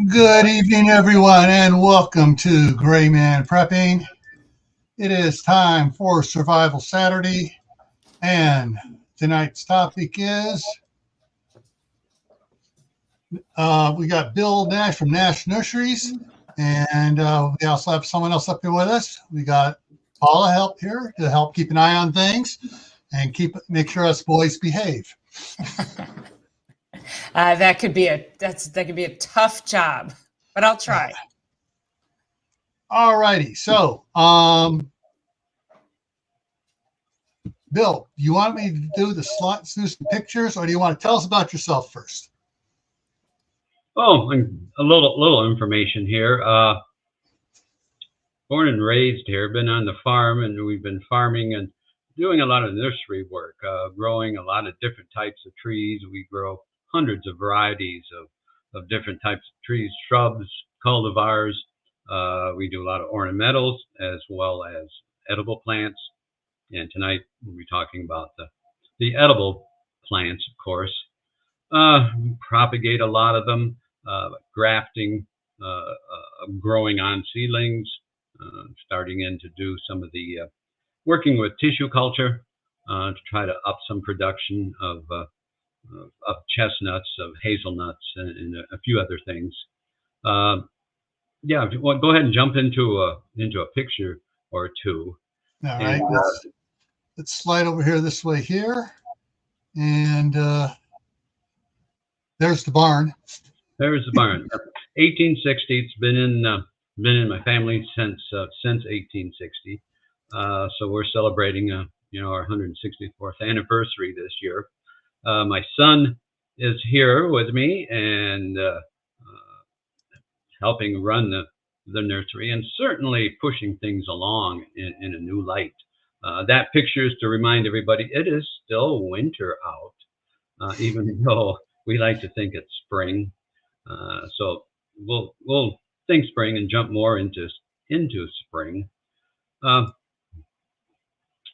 Good evening, everyone, and welcome to Gray Man Prepping. It is time for Survival Saturday, and tonight's topic is we got Bill Nash from Nash Nurseries, and we also have someone else up here with us. We got Paula help here to help keep an eye on things and make sure us boys behave. That could be a tough job, but I'll try. All righty. So, Bill, do you want me to do do some pictures, or do you want to tell us about yourself first? Oh, a little information here. Born and raised here, been on the farm, and we've been farming and doing a lot of nursery work, growing a lot of different types of trees. We grow hundreds of varieties of different types of trees, shrubs, cultivars. We do a lot of ornamentals as well as edible plants. And tonight we'll be talking about the edible plants, of course. We propagate a lot of them, grafting, growing on seedlings, starting in to do some of the working with tissue culture to try to up some production of chestnuts, of hazelnuts, and a few other things. Yeah, well, go ahead and jump into a picture or two. All right, let's slide over here this way here, and there's the barn. There's the barn. 1860. It's been in my family since 1860. So we're celebrating our 164th anniversary this year. My son is here with me and helping run the nursery, and certainly pushing things along in a new light. That picture is to remind everybody it is still winter out, even though we like to think it's spring. So we'll think spring and jump more into spring.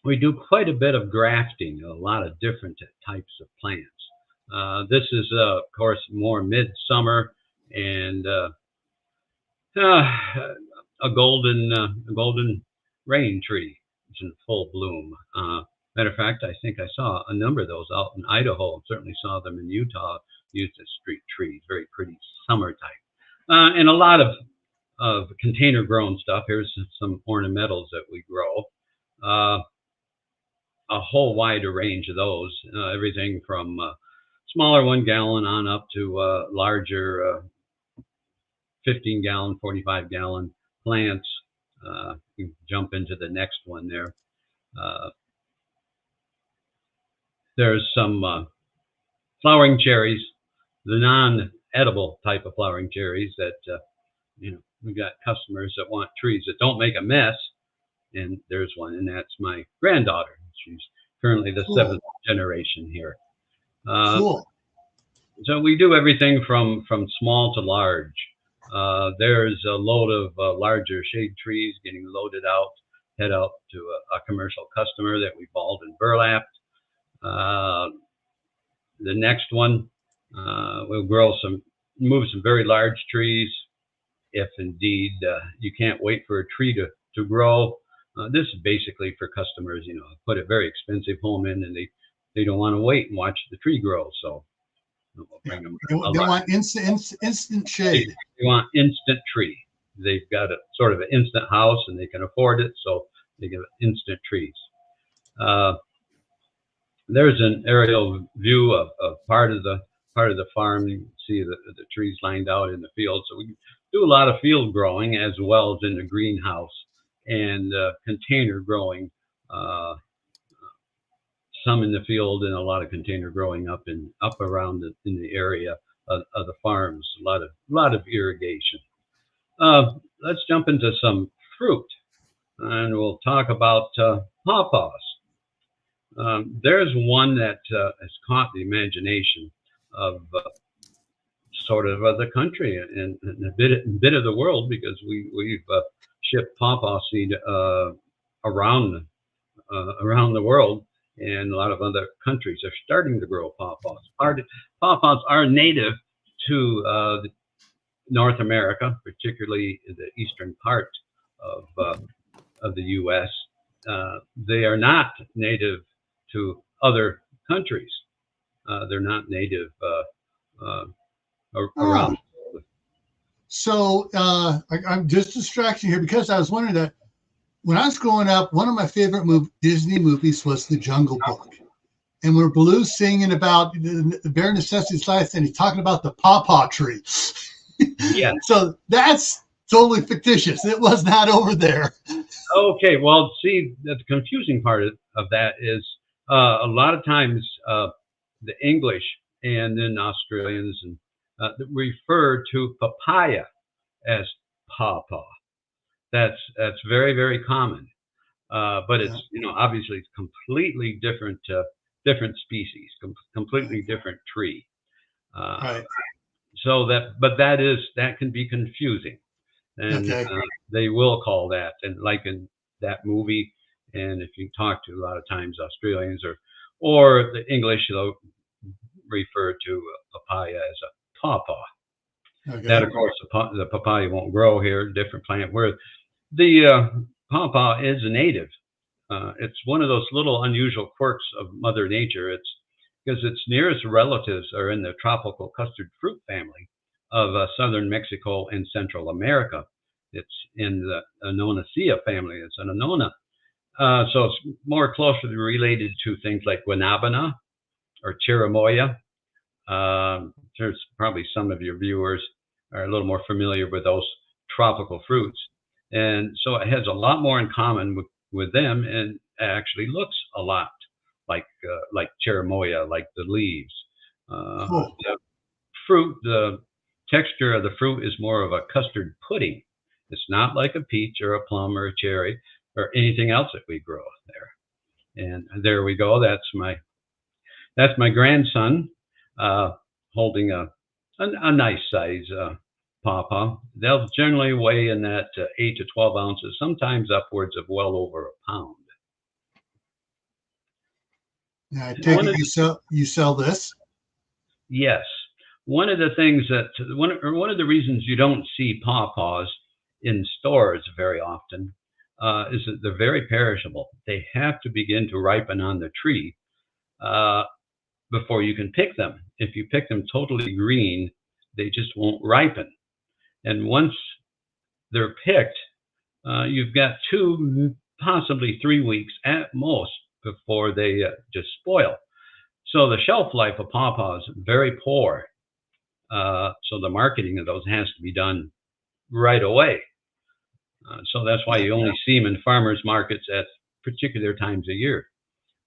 We do quite a bit of grafting, a lot of different types of plants. This is, of course, more midsummer, and a golden rain tree is in full bloom. Matter of fact, I think I saw a number of those out in Idaho. Certainly saw them in Utah. Used as street trees, very pretty summer type, and a lot of container grown stuff. Here's some ornamentals that we grow. A whole wide range of those, everything from smaller 1 gallon on up to larger 15-gallon, 45-gallon plants. You can jump into the next one there. There's some flowering cherries, the non-edible type of flowering cherries that, we've got customers that want trees that don't make a mess. And there's one, and that's my granddaughter. She's currently the 7th generation here. Cool. So we do everything from small to large. There's a load of larger shade trees getting loaded out, head out to a commercial customer that we balled and burlapped. The next one, we'll move some very large trees, if indeed you can't wait for a tree to grow. This is basically for customers, put a very expensive home in, and they don't want to wait and watch the tree grow. So we'll bring them. They want instant shade. They want instant tree. They've got a sort of an instant house, and they can afford it, so they get instant trees. There's an aerial view of part of the farm. You can see the trees lined out in the field. So we do a lot of field growing as well as in the greenhouse, and container growing, some in the field, and a lot of container growing up around in the area of the farms. A lot of irrigation. Let's jump into some fruit, and we'll talk about pawpaws. There's one that has caught the imagination of sort of the country and a bit of the world, because we've shipped pawpaw seed around the world, and a lot of other countries are starting to grow pawpaws. Pawpaws are native to North America, particularly in the eastern part of the U.S. They are not native to other countries. They're not native around. So I'm just distracting here because I was wondering that when I was growing up, one of my favorite Disney movies was The Jungle Book. And we're Baloo's singing about the bare necessities life, and he's talking about the pawpaw tree. Yeah. So that's totally fictitious. It was not over there. Okay. Well, see, the confusing part of that is a lot of times the English and then Australians and refer to papaya as pawpaw. That's very, very common. But it's, obviously it's completely different species, completely different tree. Right. So that can be confusing, and they will call that, and like in that movie, and if you talk to a lot of times Australians or the English, they'll refer to papaya as a pawpaw. Okay. That, of course, the papaya won't grow here, different plant. Where the pawpaw is a native. It's one of those little unusual quirks of Mother Nature. It's because its nearest relatives are in the tropical custard fruit family of southern Mexico and Central America. It's in the Anonaceae family. It's an Anona. So it's more closely related to things like guanabana or cherimoya. There's probably some of your viewers are a little more familiar with those tropical fruits. And so it has a lot more in common with them, and actually looks a lot like cherimoya, like the leaves. Cool. The fruit, the texture of the fruit is more of a custard pudding. It's not like a peach or a plum or a cherry or anything else that we grow there. And there we go. That's my grandson holding a nice size pawpaw. They'll generally weigh in that 8 to 12 ounces, sometimes upwards of well over a pound. Now, I take it you sell this? Yes. One of the things one of the reasons you don't see pawpaws in stores very often is that they're very perishable. They have to begin to ripen on the tree before you can pick them. If you pick them totally green, they just won't ripen. And once they're picked, you've got 2, possibly 3 weeks at most before they just spoil. So the shelf life of pawpaws is very poor. So the marketing of those has to be done right away. So that's why you only see them in farmers markets at particular times of year.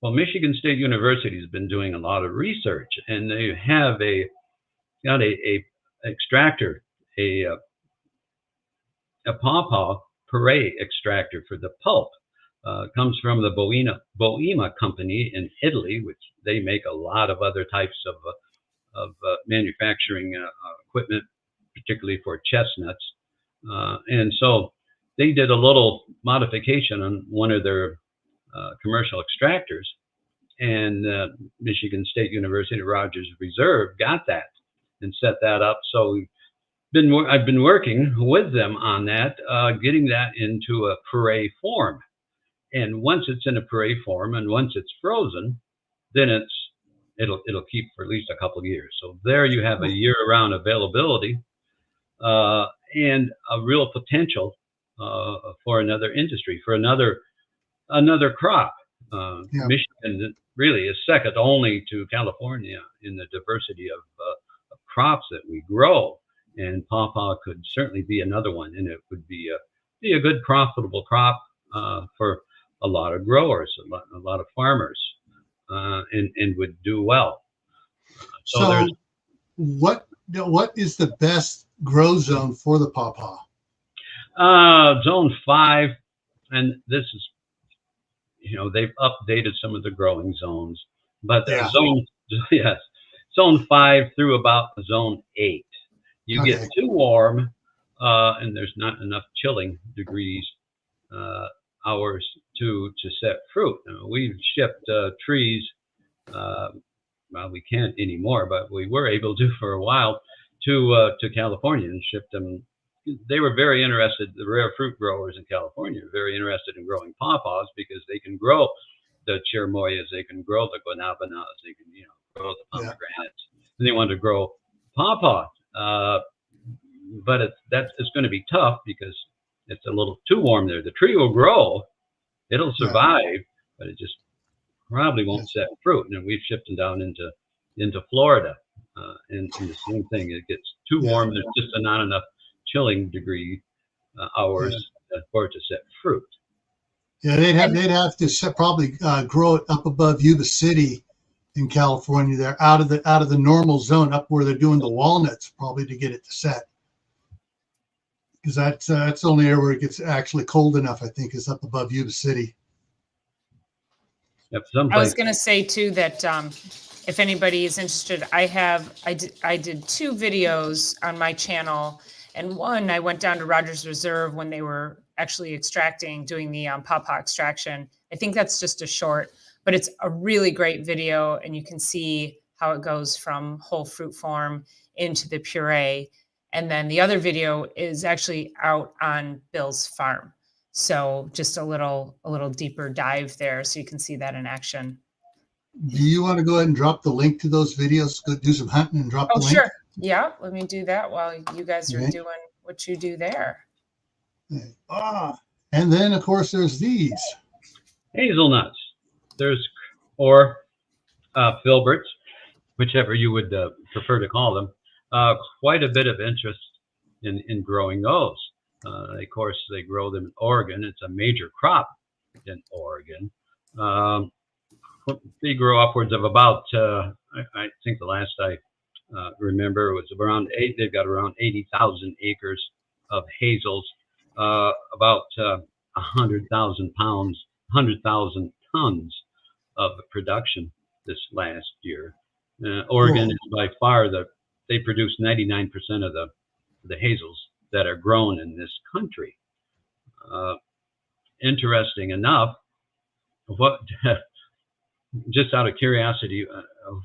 Well, Michigan State University has been doing a lot of research, and they have got a extractor, a pawpaw puree extractor for the pulp. Comes from the Boema company in Italy, which they make a lot of other types of manufacturing equipment, particularly for chestnuts. And so they did a little modification on one of their commercial extractors, and Michigan State University Rogers Reserve got that and set that up. So I've been working with them on that, getting that into a puree form. And once it's in a puree form and once it's frozen, then it'll keep for at least a couple of years. So there you have a year-round availability and a real potential for another industry, for another crop. Michigan really is second only to California in the diversity of crops that we grow, and pawpaw could certainly be another one, and it would be a good profitable crop for a lot of growers, a lot of farmers, and would do well. So what is the best grow zone for the pawpaw? Zone 5, and this is, they've updated some of the growing zones, but zone 5 through about zone 8. You get too warm, and there's not enough chilling degrees hours to set fruit. We've shipped trees, well, we can't anymore, but we were able to for a while, to California and shipped them. They were very interested. The rare fruit growers in California are very interested in growing pawpaws because they can grow the cherimoyas, they can grow the guanabanas, they can grow the pomegranates, and they want to grow pawpaw. But it's going to be tough because it's a little too warm there. The tree will grow, it'll survive, but it just probably won't set fruit. And we've shipped them down into Florida, and the same thing. It gets too warm. There's just not enough chilling degree hours for it to set fruit. Yeah, they'd have to probably grow it up above Yuba City in California. They're out of the normal zone, up where they're doing the walnuts, probably, to get it to set. Because that's the only area where it gets actually cold enough, I think, is up above Yuba City. Yep, I was going to say too that if anybody is interested, I did 2 videos on my channel, and one I went down to Rogers Reserve when they were actually doing the pawpaw extraction. I think that's just a short, but it's a really great video, and you can see how it goes from whole fruit form into the puree. And then the other video is actually out on Bill's farm. So just a little deeper dive there, so you can see that in action. Do you want to go ahead and drop the link to those videos? Go do some hunting and drop the link? Sure. Yeah, let me do that while you guys are doing what you do there. And then, of course, there's these. Hazelnuts. Or filberts, whichever you would prefer to call them. Quite a bit of interest in growing those. Of course, they grow them in Oregon. It's a major crop in Oregon. They grow upwards of about, I think the last I remember was around they've got around 80,000 acres of hazels, about 100,000 tons of production this last year. Oregon is by far they produce 99% of the hazels that are grown in this country. Interesting enough, just out of curiosity,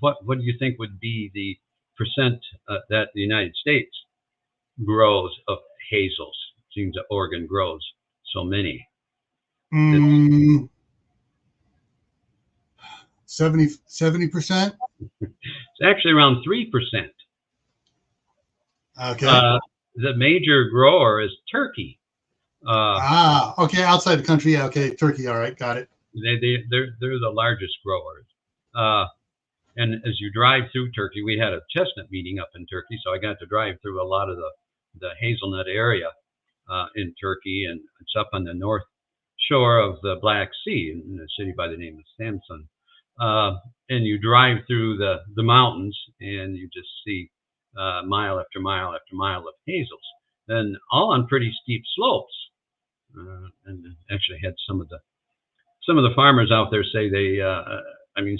what do you think would be the percent that the United States grows of hazels? It seems that Oregon grows so many. 70%? It's actually around 3%. Okay. The major grower is Turkey. Okay, outside the country. Yeah, okay, Turkey. All right, got it. They're the largest growers. And as you drive through Turkey, we had a chestnut meeting up in Turkey, so I got to drive through a lot of the hazelnut area in Turkey, and it's up on the north shore of the Black Sea in a city by the name of Samsun. And you drive through the mountains, and you just see mile after mile after mile of hazels, and all on pretty steep slopes. And actually had some of the farmers out there say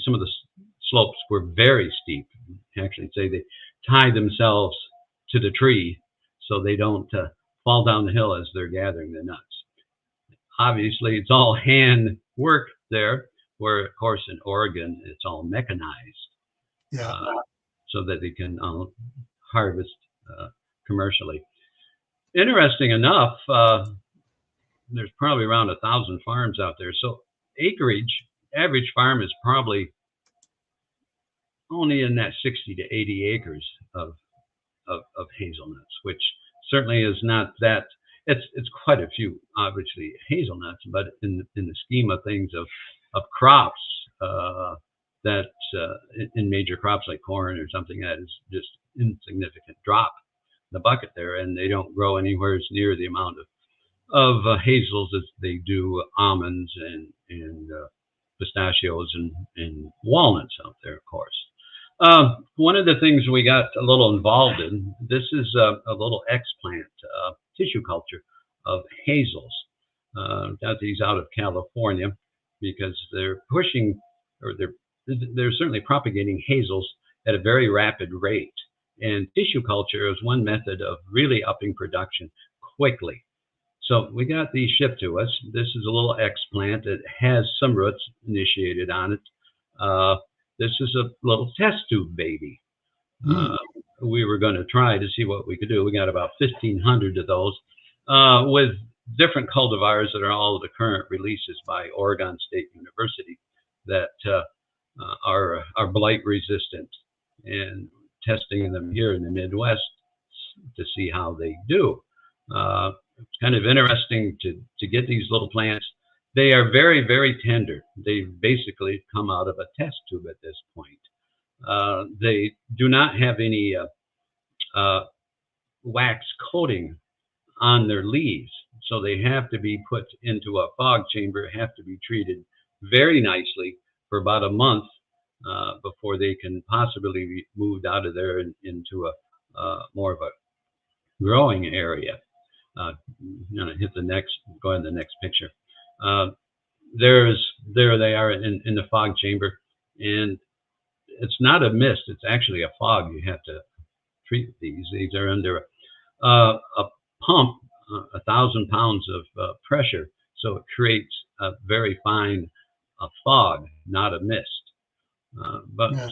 some of the slopes were very steep. Actually say they tie themselves to the tree so they don't fall down the hill as they're gathering the nuts. Obviously, it's all hand work there, where, of course, in Oregon, it's all mechanized. So that they can harvest commercially. Interesting enough, there's probably around 1,000 farms out there. So average farm is probably only in that 60 to 80 acres of hazelnuts, which certainly is not that. It's quite a few, obviously, hazelnuts, but in the scheme of things of crops, that in major crops like corn or something, that is just insignificant drop in the bucket there, and they don't grow anywhere near the amount of hazels as they do almonds and pistachios and walnuts out there, of course. One of the things we got a little involved in, this is a little explant tissue culture of hazels. Got these out of California because they're pushing, or they're certainly propagating hazels at a very rapid rate. And tissue culture is one method of really upping production quickly. So we got these shipped to us. This is a little explant. It has some roots initiated on it. This is a little test tube baby. we were going to try to see what we could do. We got about 1,500 of those with different cultivars that are all the current releases by Oregon State University that are blight resistant, and testing them here in the Midwest to see how they do. It's kind of interesting to get these little plants. They are very, very tender. They basically come out of a test tube at this point. They do not have any wax coating on their leaves, so they have to be put into a fog chamber, have to be treated very nicely for about a month before they can possibly be moved out of there into a more of a growing area. Hit the next, go ahead to the next picture. There they are in the fog chamber, and it's not a mist, it's actually a fog. You have to treat these. These are under a pump, 1,000 pounds of pressure, so it creates a very fine fog, not a mist. But Yeah.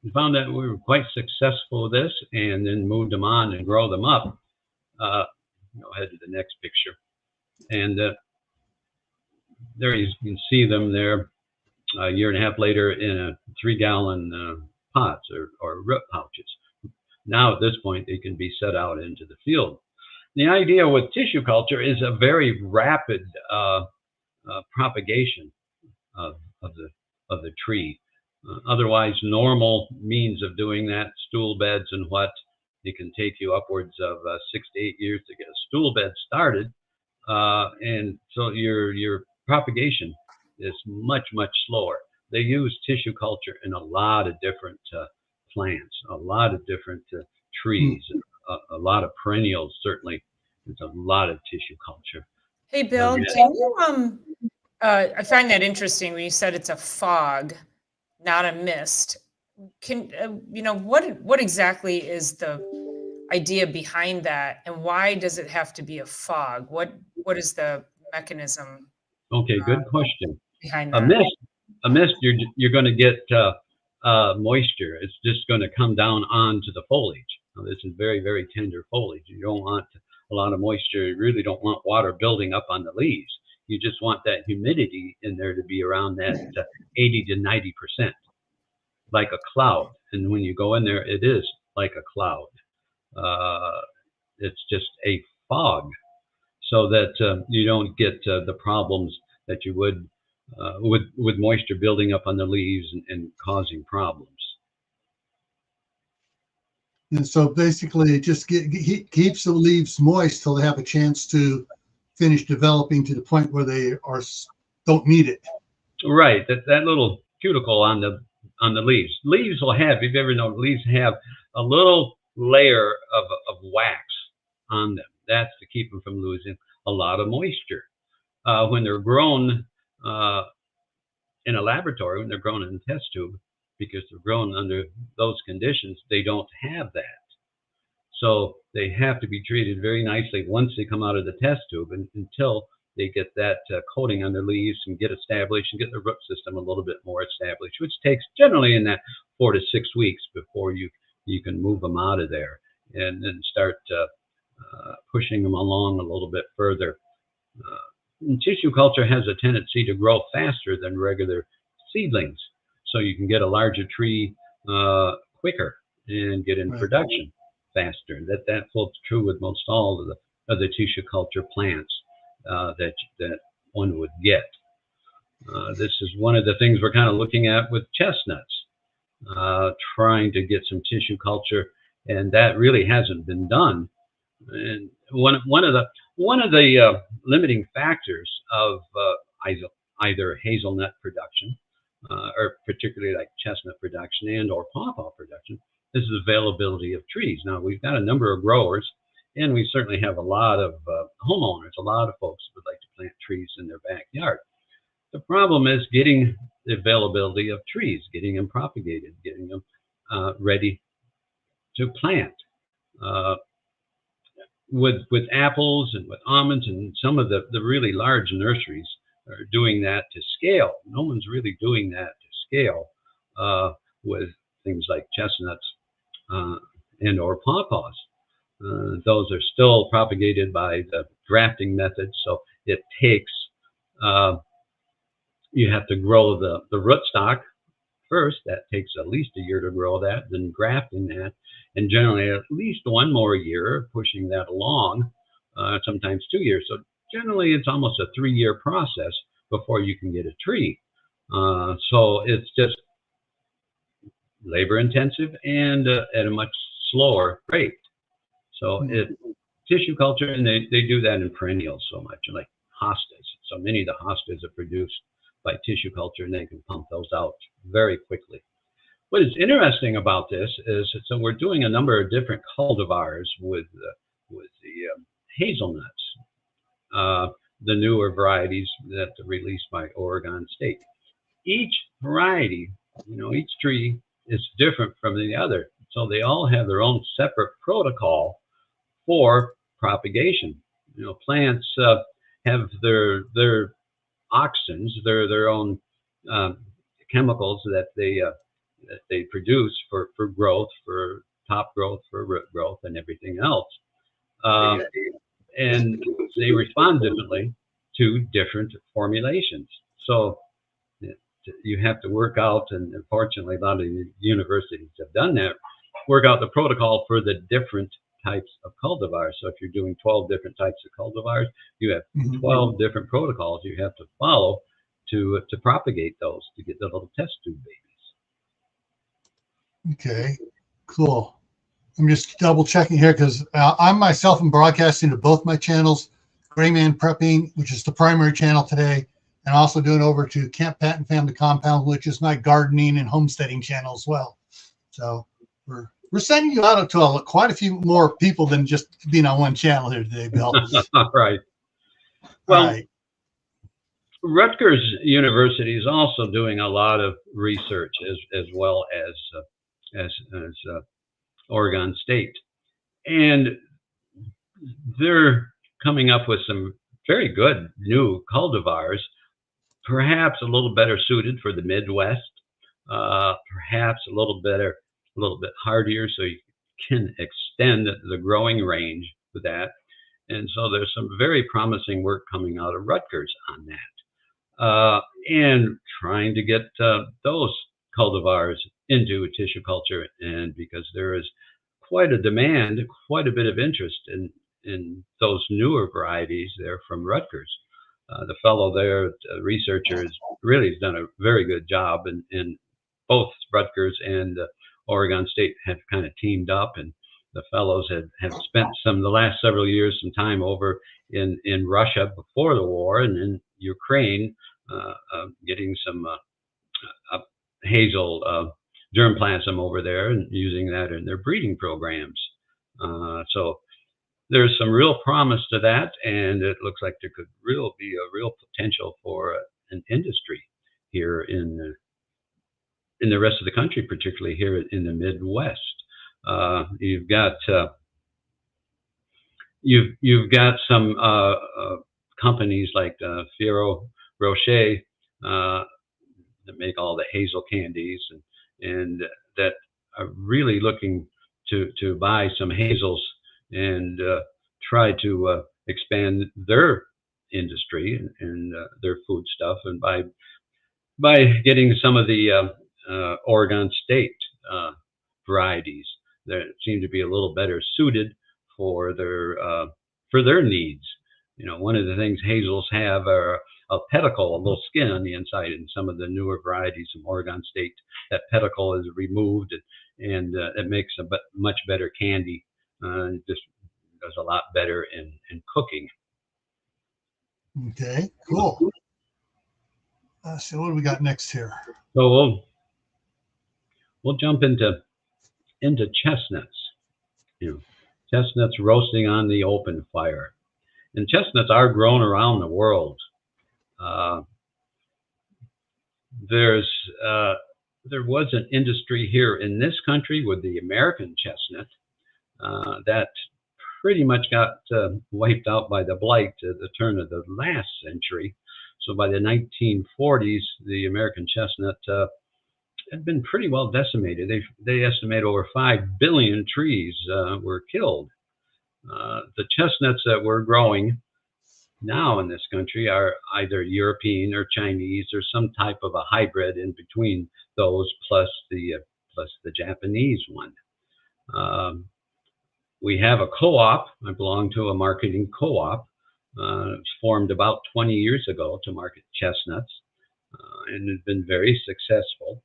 we found that we were quite successful with this, and then moved them on and grow them up. Go ahead to the next picture. And there you can see them there a year and a half later in a 3-gallon pots or root pouches. Now at this point, they can be set out into the field. The idea with tissue culture is a very rapid propagation of the tree. Otherwise, normal means of doing that, stool beds and what, it can take you upwards of 6 to 8 years to get a stool bed started, and so your propagation is much, much slower. They use tissue culture in a lot of different plants, a lot of different trees, a lot of perennials. Certainly, there's a lot of tissue culture. Hey, Bill, Yeah. can you, I find that interesting when you said it's a fog, not a mist. Can, what exactly is the idea behind that, and why does it have to be a fog? What is the mechanism Okay, good question. behind A that? mist, you're going to get moisture. It's just going to come down onto the foliage. Now, this is very, very tender foliage. You don't want a lot of moisture. You really don't want water building up on the leaves. You just want that humidity in there to be around that 80 to 90%, like a cloud. And when you go in there, it is like a cloud. It's just a fog, so that you don't get the problems that you would with moisture building up on the leaves and causing problems. And so basically, it just keeps the leaves moist till they have a chance to finish developing to the point where they don't need it. Right, that little cuticle on the leaves. Leaves will have, if you've ever known, leaves have a little layer of wax on them. That's to keep them from losing a lot of moisture. When they're grown in a laboratory, when they're grown in a test tube, because they're grown under those conditions, they don't have that. So they have to be treated very nicely once they come out of the test tube, and until they get that coating on their leaves and get established and get the root system a little bit more established, which takes generally in that 4 to 6 weeks before you can move them out of there and then start pushing them along a little bit further. And tissue culture has a tendency to grow faster than regular seedlings, so you can get a larger tree quicker and get in production faster. That holds true with most all of the tissue culture plants that one would get. This is one of the things we're kind of looking at with chestnuts, trying to get some tissue culture, and that really hasn't been done. And one of the limiting factors of either hazelnut production, or particularly like chestnut production and or pawpaw production, is the availability of trees. Now, we've got a number of growers, and we certainly have a lot of homeowners, a lot of folks who would like to plant trees in their backyard. The problem is getting the availability of trees, getting them propagated, getting them ready to plant. With apples and with almonds, and some of the really large nurseries are doing that to scale. No one's really doing that to scale with things like chestnuts and or pawpaws. Those are still propagated by the grafting method, so it takes, you have to grow the rootstock first. That takes at least a year to grow that, then grafting that, and generally at least one more year pushing that along, sometimes 2 years. So generally it's almost a 3-year process before you can get a tree. So it's just labor intensive and at a much slower rate. So tissue culture, and they do that in perennials so much, like hostas. So many of the hostas are produced by tissue culture, and they can pump those out very quickly. What is interesting about this is, so we're doing a number of different cultivars with the hazelnuts, the newer varieties that are released by Oregon State. Each variety, each tree is different from the other. So they all have their own separate protocol for propagation. Plants have their auxins, their own chemicals that they produce for growth, for top growth, for root growth, and everything else. And they respond differently to different formulations. So you have to work out, and unfortunately a lot of universities have done that, work out the protocol for the different types of cultivars. So if you're doing 12 different types of cultivars, you have 12 different protocols you have to follow to propagate those, to get the little test tube babies. Okay, cool. I'm just double checking here because I'm myself am broadcasting to both my channels, Gray Man Prepping, which is the primary channel today, and also doing over to Camp Patton Family Compound, which is my gardening and homesteading channel as well. So we're sending you out to quite a few more people than just being on one channel here today, Bill. Right. Well, Rutgers University is also doing a lot of research as well as Oregon State, and they're coming up with some very good new cultivars, perhaps a little better suited for the Midwest, perhaps a little bit hardier, so you can extend the growing range with that. And so there's some very promising work coming out of Rutgers on that, and trying to get those cultivars into tissue culture, and because there is quite a demand, quite a bit of interest in those newer varieties there from Rutgers. The fellow there, researcher, has really done a very good job, in both Rutgers and Oregon State have kind of teamed up, and the fellows have spent the last several years some time over in Russia before the war, and in Ukraine, getting some hazel germplasm over there and using that in their breeding programs. So there's some real promise to that, and it looks like there could be a real potential for an industry here in the rest of the country, particularly here in the Midwest. You've got some companies like Ferrero Rocher that make all the hazel candies, and that are really looking to buy some hazels and try to expand their industry and their food stuff, and by getting some of the Oregon State varieties that seem to be a little better suited for their needs. One of the things hazels have are a pedicle, a little skin on the inside. In some of the newer varieties from Oregon State, that pedicle is removed, and it makes a much better candy. Just does a lot better in cooking. Okay, cool. So what do we got next here? So we'll jump into chestnuts. Chestnuts roasting on the open fire, and chestnuts are grown around the world. There was an industry here in this country with the American chestnut that pretty much got wiped out by the blight at the turn of the last century. So by the 1940s, the American chestnut had been pretty well decimated. They estimate over 5 billion trees were killed. The chestnuts that we're growing now in this country are either European or Chinese or some type of a hybrid in between those plus the Japanese one. We have a co-op. I belong to a marketing co-op. It was formed about 20 years ago to market chestnuts, and has been very successful.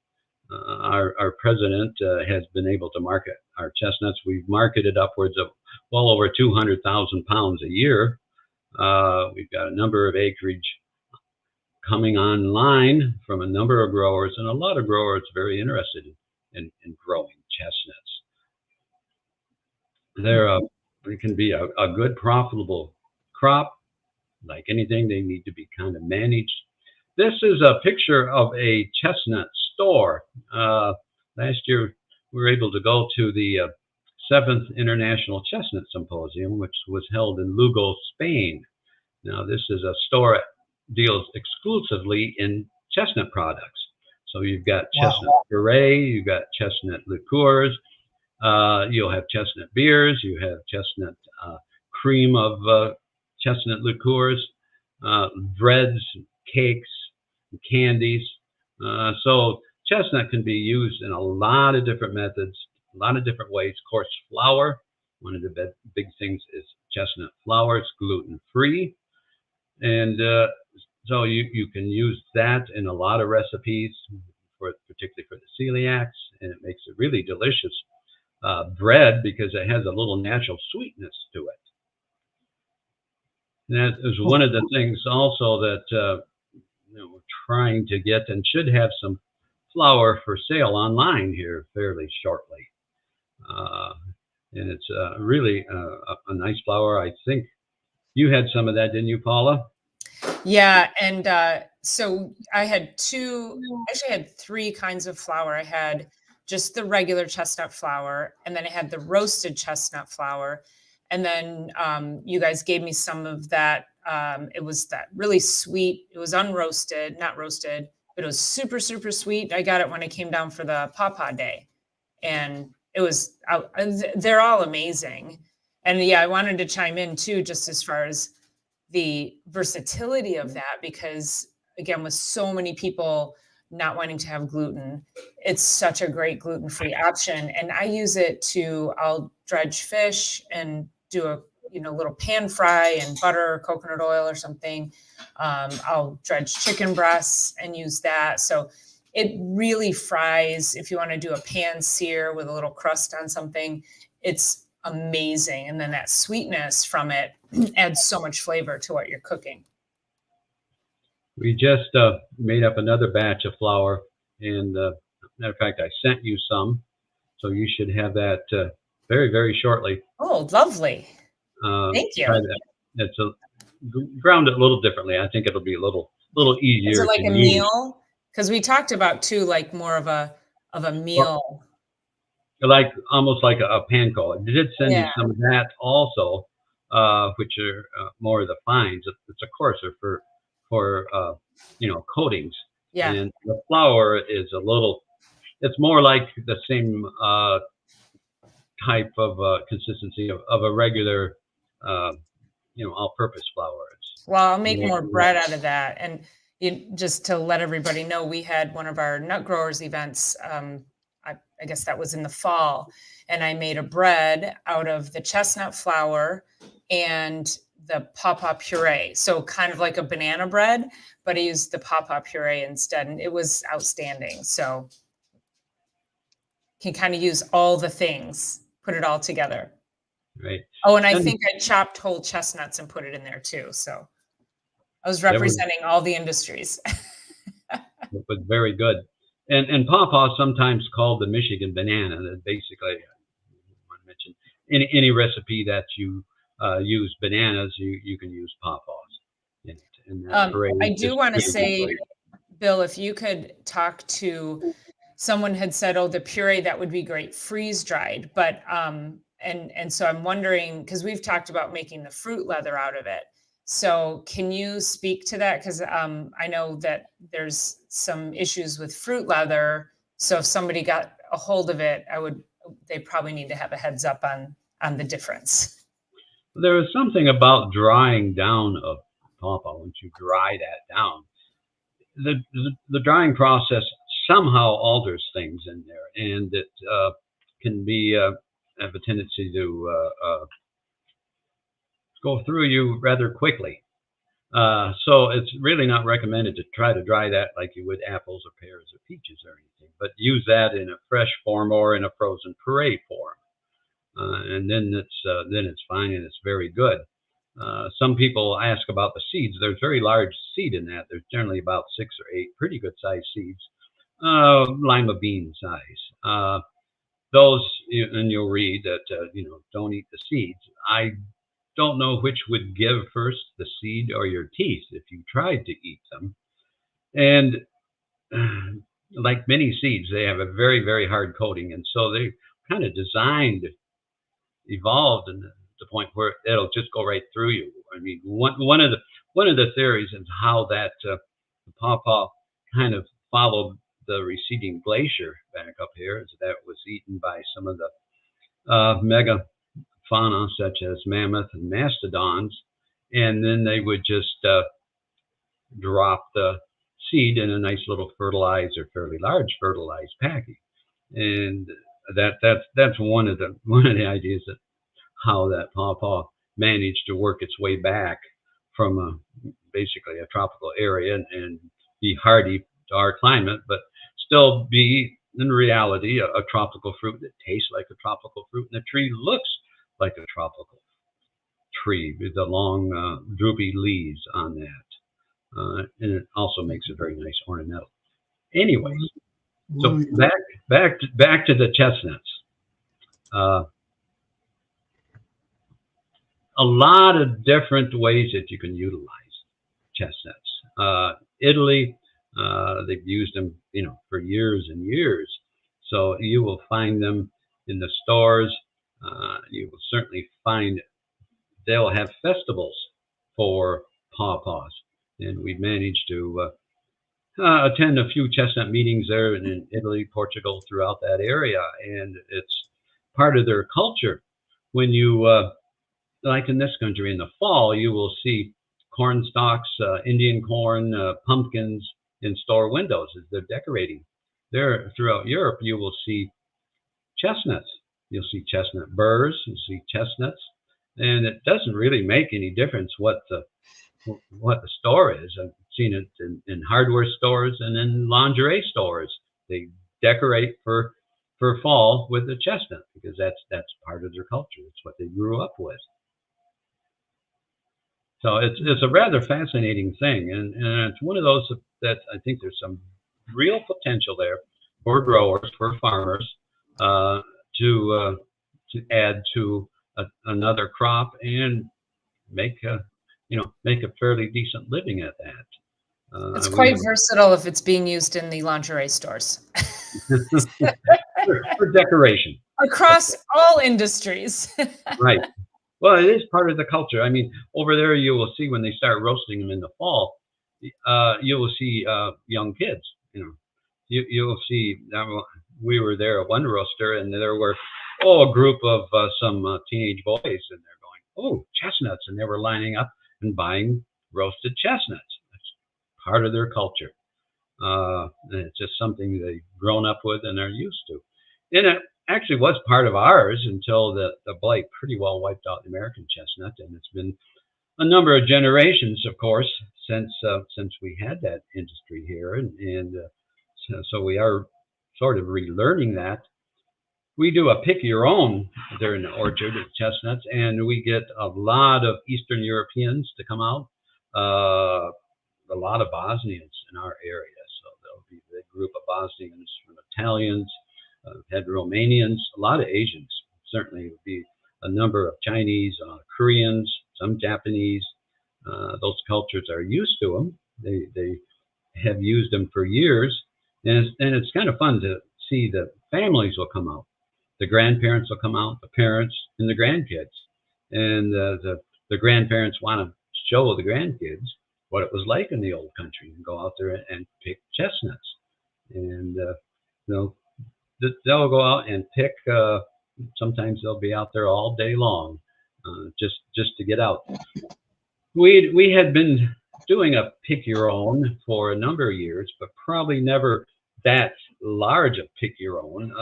Our president has been able to market our chestnuts. We've marketed upwards of well over 200,000 pounds a year. We've got a number of acreage coming online from a number of growers, and a lot of growers very interested in growing chestnuts. It can be a good profitable crop. Like anything, they need to be kind of managed. This is a picture of a chestnut store. Last year, we were able to go to the 7th International Chestnut Symposium, which was held in Lugo, Spain. Now, this is a store that deals exclusively in chestnut products. So you've got chestnut puree, you've got chestnut liqueurs, you'll have chestnut beers, you have chestnut cream of chestnut liqueurs, breads, cakes, candies. So chestnut can be used in a lot of different methods, a lot of different ways. Of course, flour, one of the big things is chestnut flour. It's gluten-free. And so you can use that in a lot of recipes, particularly for the celiacs, and it makes a really delicious bread because it has a little natural sweetness to it. And that is one of the things also that we're trying to get, and should have some flour for sale online here fairly shortly. And it's really a nice flour. I think you had some of that, didn't you, Paula? Yeah, and so I had actually had 3 kinds of flour. I had just the regular chestnut flour, and then I had the roasted chestnut flour, and then you guys gave me some of that. It was that really sweet. It was unroasted, not roasted, but it was super, super sweet. I got it when I came down for the Pawpaw Day, and it was. They're all amazing, and yeah, I wanted to chime in too, just as far as the versatility of that, because again, with so many people not wanting to have gluten, it's such a great gluten-free option. And I use it I'll dredge fish and do a little pan fry and butter or coconut oil or something. I'll dredge chicken breasts and use that. So it really fries. If you want to do a pan sear with a little crust on something, it's amazing. And then that sweetness from it adds so much flavor to what you're cooking. We just made up another batch of flour, and matter of fact, I sent you some, so you should have that very, very shortly. Oh, lovely! Thank you. It's ground it a little differently. I think it'll be a little easier. Is it like a meal? Because we talked about too, like more of a meal. Like almost like a panko. I did send you some of that also, which are more of the fines. It's a coarser for coatings. Yeah. And the flour is it's more like the same type of consistency of a regular all-purpose flour. Well, I'll make more bread out of that. And just to let everybody know, we had one of our nut growers events. I guess that was in the fall, and I made a bread out of the chestnut flour and the pawpaw puree. So kind of like a banana bread, but I used the pawpaw puree instead, and it was outstanding. So can kind of use all the things, put it all together. Right. Oh, and I think I chopped whole chestnuts and put it in there too. So I was representing all the industries. It was very good. And pawpaw is sometimes called the Michigan banana. That basically, I want to mention any recipe that you use bananas, you can use pawpaws. I do want to say, Bill, if you could talk to someone had said, oh, the puree, that would be great, freeze dried. But and so I'm wondering, because we've talked about making the fruit leather out of it. So can you speak to that? Because I know that there's some issues with fruit leather So if somebody got a hold of it, they probably need to have a heads up on the difference. There is something about drying down a pawpaw. Once you dry that down, the drying process somehow alters things in there, and it can be have a tendency to go through you rather quickly. So it's really not recommended to try to dry that like you would apples or pears or peaches or anything, but use that in a fresh form or in a frozen puree form. And then it's fine and it's very good. Some people ask about the seeds. There's very large seed in that. There's generally about 6 or 8 pretty good sized seeds, lima bean size. Those, and you'll read that, don't eat the seeds. I don't know which would give first, the seed or your teeth, if you tried to eat them. And like many seeds, they have a very, very hard coating. And so they kind of evolved in the point where it'll just go right through you. I mean, one of the theories is how that the pawpaw kind of followed the receding glacier back up here, is that it was eaten by some of the megafauna such as mammoth and mastodons, and then they would just drop the seed in a nice little fertilized or fairly large fertilized package, and that's one of the ideas that how that pawpaw managed to work its way back from basically a tropical area and be hardy to our climate, but still be in reality a tropical fruit that tastes like a tropical fruit, and the tree looks like a tropical tree with the long droopy leaves on that, and it also makes a very nice ornamental. Anyways, so back to the chestnuts. A lot of different ways that you can utilize chestnuts. Italy, they've used them, for years and years. So you will find them in the stores. You will certainly find they'll have festivals for pawpaws, and we've managed to attend a few chestnut meetings there in Italy, Portugal, throughout that area, and it's part of their culture. When you like in this country, in the fall, you will see corn stalks, Indian corn, pumpkins in store windows as they're decorating. There, throughout Europe, you will see chestnuts. You'll see chestnut burrs. You'll see chestnuts, and it doesn't really make any difference what the store is. I've seen it in hardware stores and in lingerie stores. They decorate for fall with the chestnut because that's part of their culture. It's what they grew up with. So it's a rather fascinating thing, and it's one of those that I think there's some real potential there for growers, for farmers, to add to another crop and make a fairly decent living at that. It's quite versatile if it's being used in the lingerie stores. for decoration. Across all industries. Right. Well, it is part of the culture. I mean, over there you will see when they start roasting them in the fall, you will see young kids. You will see. We were there at one roaster, and there were a group of some teenage boys, and they're going, "Oh, chestnuts!" and they were lining up and buying roasted chestnuts. That's part of their culture. And it's just something they've grown up with and are used to. And it actually was part of ours until the blight pretty well wiped out the American chestnut, and it's been a number of generations, of course, since we had that industry here, and so we are sort of relearning that. We do a pick your own there in the orchard of chestnuts, and we get a lot of Eastern Europeans to come out, a lot of Bosnians in our area. So there'll be a big group of Bosnians, from Italians, had Romanians, a lot of Asians. Certainly would be a number of Chinese, Koreans, some Japanese. Those cultures are used to them. They have used them for years, and it's kind of fun to see the families will come out. The grandparents will come out, the parents, and the grandkids. And the grandparents want to show the grandkids what it was like in the old country and go out there and pick chestnuts. And they'll go out and pick. Sometimes they'll be out there all day long, just to get out. We had been doing a pick your own for a number of years, but probably never that large a pick your own.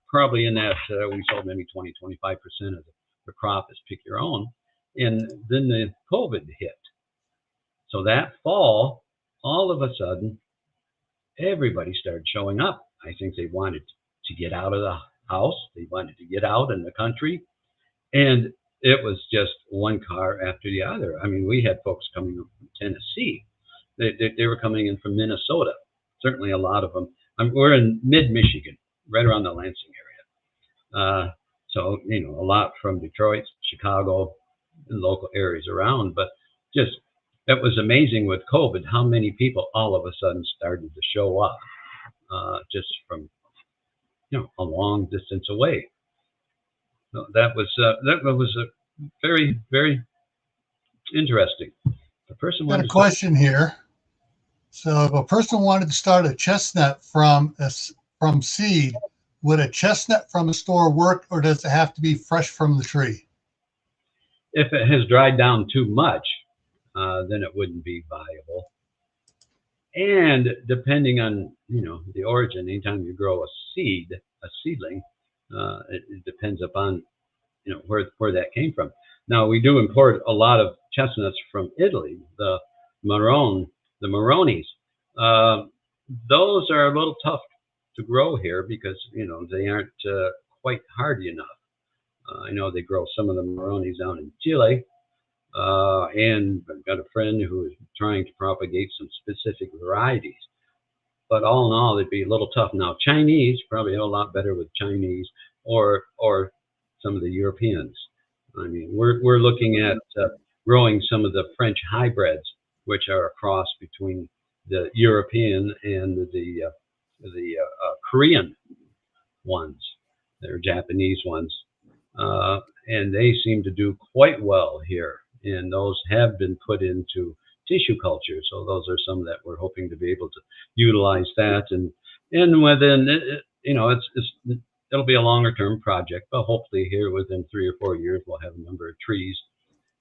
Probably in that we sold maybe 20-25% of the crop as pick your own, and then the COVID hit. So that fall, all of a sudden, everybody started showing up. I think they wanted to get out of the house. They wanted to get out in the country. And it was just one car after the other. I mean, we had folks coming from Tennessee. They were coming in from Minnesota. Certainly a lot of them. We're in mid-Michigan, right around the Lansing area. So, you know, a lot from Detroit, Chicago, and local areas around. But just, that was amazing with COVID, how many people all of a sudden started to show up just from, you know, a long distance away. So that was very, very interesting. The person got a question here. So if a person wanted to start a chestnut from seed, would a chestnut from a store work, or does it have to be fresh from the tree? If it has dried down too much, then it wouldn't be viable. And depending on, you know, the origin, anytime you grow a seedling, it depends upon, you know, where that came from. Now, we do import a lot of chestnuts from Italy, the Maronis. Those are a little tough to grow here because, you know, they aren't quite hardy enough. I know they grow some of the Maronis down in Chile, and I've got a friend who is trying to propagate some specific varieties. But all in all, it'd be a little tough. Now, Chinese, probably a lot better with Chinese or some of the Europeans. I mean, we're looking at growing some of the French hybrids, which are a cross between the European and the Korean ones. They're Japanese ones. And they seem to do quite well here. And those have been put into tissue culture. So those are some that we're hoping to be able to utilize that. And within, you know, it'll be a longer term project, but hopefully here within 3 or 4 years, we'll have a number of trees.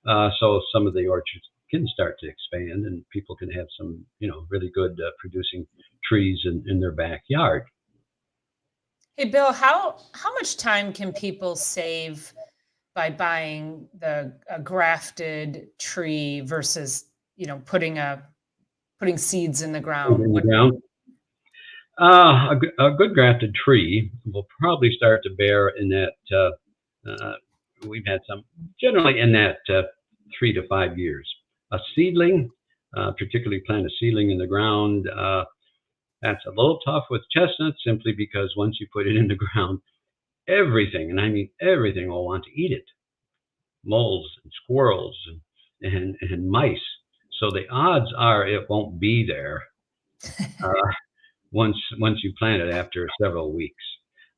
So some of the orchards can start to expand and people can have some, you know, really good producing trees in their backyard. Hey, Bill, how much time can people save by buying a grafted tree versus, you know, putting seeds in the ground? A good grafted tree will probably start to bear in that, we've had some generally in that 3 to 5 years. A seedling, particularly plant a seedling in the ground, that's a little tough with chestnuts simply because once you put it in the ground, everything, and I mean everything, will want to eat it. Moles and squirrels and mice. So the odds are it won't be there once you plant it after several weeks.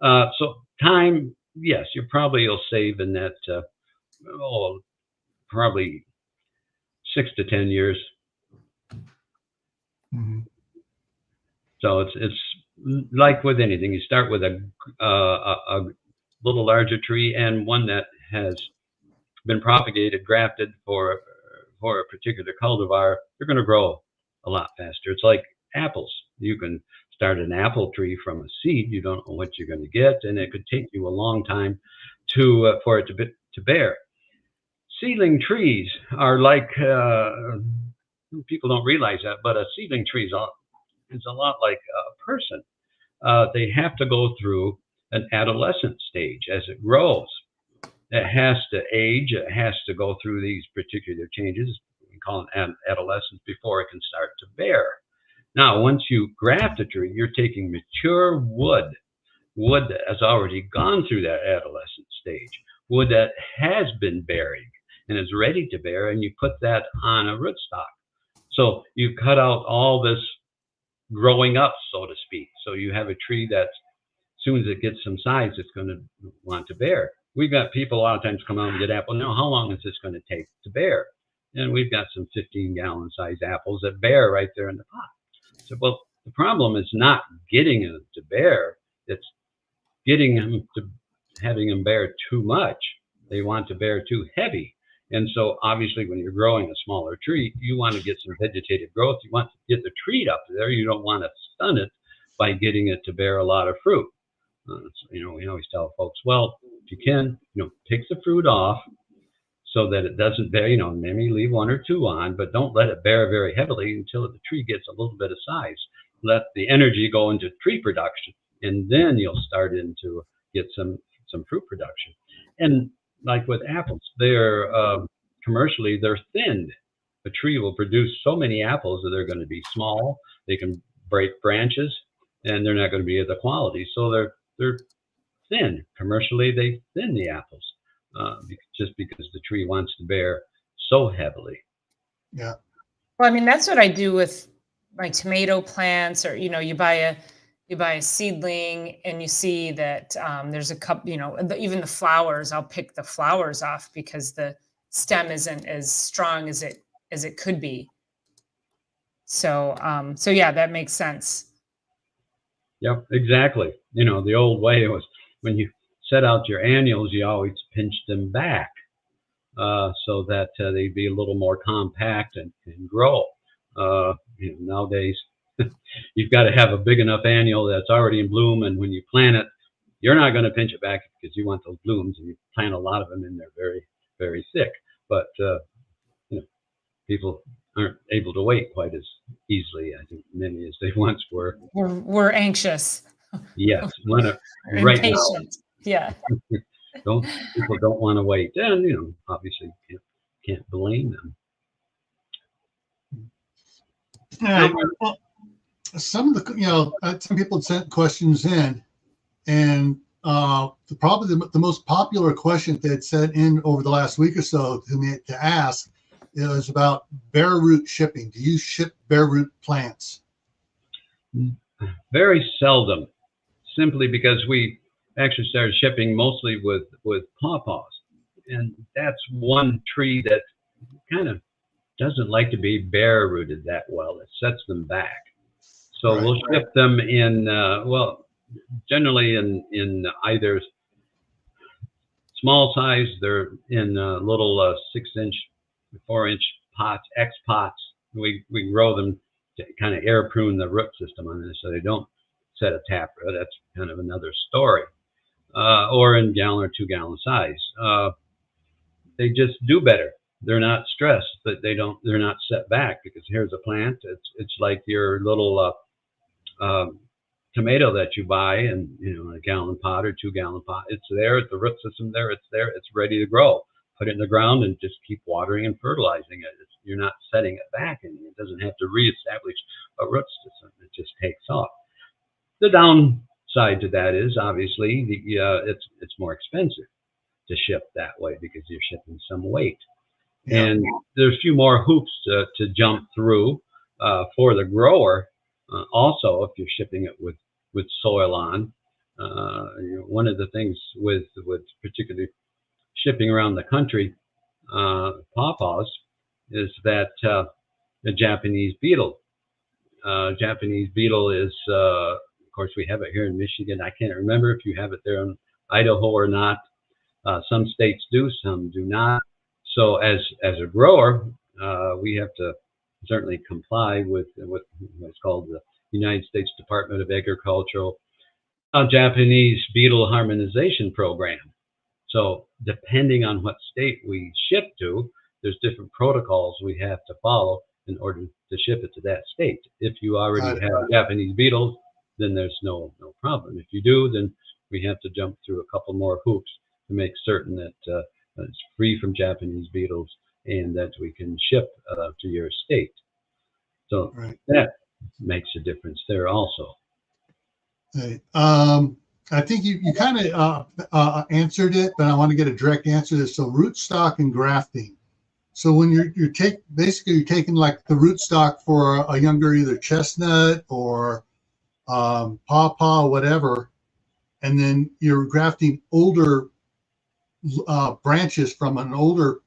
So time, yes, you'll save in that probably 6 to 10 years. Mm-hmm. So it's like with anything. You start with a little larger tree and one that has been propagated, grafted for a particular cultivar. They're going to grow a lot faster. It's like apples. You can start an apple tree from a seed. You don't know what you're going to get, and it could take you a long time for it to bear. Seedling trees are like people don't realize that, but a seedling tree is a lot like a person. They have to go through an adolescent stage as it grows. It has to age. It has to go through these particular changes. We call it adolescence before it can start to bear. Now, once you graft a tree, you're taking mature wood that has already gone through that adolescent stage, wood that has been bearing and is ready to bear, and you put that on a rootstock. So you cut out all this growing up, so to speak. So you have a tree that, as soon as it gets some size, it's going to want to bear. We've got people a lot of times come out and get apple. Now, how long is this going to take to bear? And we've got some 15-gallon size apples that bear right there in the pot. So, well, The problem is not getting them to bear. It's getting them to having them bear too much. They want to bear too heavy. And so obviously when you're growing a smaller tree, you want to get some vegetative growth. You want to get the tree up there. You don't want to stun it by getting it to bear a lot of fruit. So, you know, we always tell folks, well, if you can, you know, pick the fruit off so that it doesn't bear, you know, maybe leave one or two on, but don't let it bear very heavily until the tree gets a little bit of size. Let the energy go into tree production, and then you'll start into get some fruit production. And like with apples, they're commercially they're thinned. A tree will produce so many apples that they're going to be small. They can break branches, and they're not going to be of the quality. So they're thin. Commercially, they thin the apples just because the tree wants to bear so heavily. Yeah. Well, I mean, that's what I do with my tomato plants, or, you know, you buy a seedling and you see that there's a cup, you know, even the flowers, I'll pick the flowers off because the stem isn't as strong as it could be. So, so yeah, that makes sense. Yep, exactly. You know, the old way was when you set out your annuals, you always pinched them back so that they'd be a little more compact and grow. You know, nowadays, you've got to have a big enough annual that's already in bloom, and when you plant it, you're not going to pinch it back because you want those blooms, and you plant a lot of them in there very, very thick. But you know, people aren't able to wait quite as easily, I think, many as they once were. We're anxious. Yes, want to right impatient. now. Yeah. People don't want to wait, and you know, obviously can't blame them. Yeah. Well, some of the, you know, some people sent questions in, and probably the most popular question they had sent in over the last week or so to me to ask is about bare root shipping. Do you ship bare root plants? Very seldom, simply because we actually started shipping mostly with pawpaws, and that's one tree that kind of doesn't like to be bare rooted that well. It sets them back. So Right. We'll ship them in, well, generally in either small size, they're in little 6-inch, 4-inch pots, X pots. We grow them to kind of air prune the root system on this so they don't set a taproot. That's kind of another story. Or in gallon or 2 gallon size. They just do better. They're not stressed, but they're not set back because here's a plant. It's like your little tomato that you buy in, you know, a gallon pot or 2 gallon pot. It's there, the root system there, it's ready to grow. Put it in the ground and just keep watering and fertilizing it. You're not setting it back, and it doesn't have to reestablish a root system. It just takes off. The downside to that is obviously it's more expensive to ship that way because you're shipping some weight. Yeah. And there's a few more hoops to jump through for the grower. Also, if you're shipping it with soil on, you know, one of the things with particularly shipping around the country, pawpaws, is that the Japanese beetle. Japanese beetle is, of course, we have it here in Michigan. I can't remember if you have it there in Idaho or not. Some states do, some do not. So as a grower, we have to certainly comply with what's called the United States Department of Agricultural Japanese beetle harmonization program. So depending on what state we ship to, there's different protocols we have to follow in order to ship it to that state. If you already have Japanese beetles, then there's no problem. If you do, then we have to jump through a couple more hoops to make certain that it's free from Japanese beetles and that we can ship to your state. So that makes a difference there also. Right. I think you kind of answered it, but I want to get a direct answer to this. So rootstock and grafting. So when you're taking like the rootstock for a younger either chestnut or pawpaw, whatever, and then you're grafting older branches from an older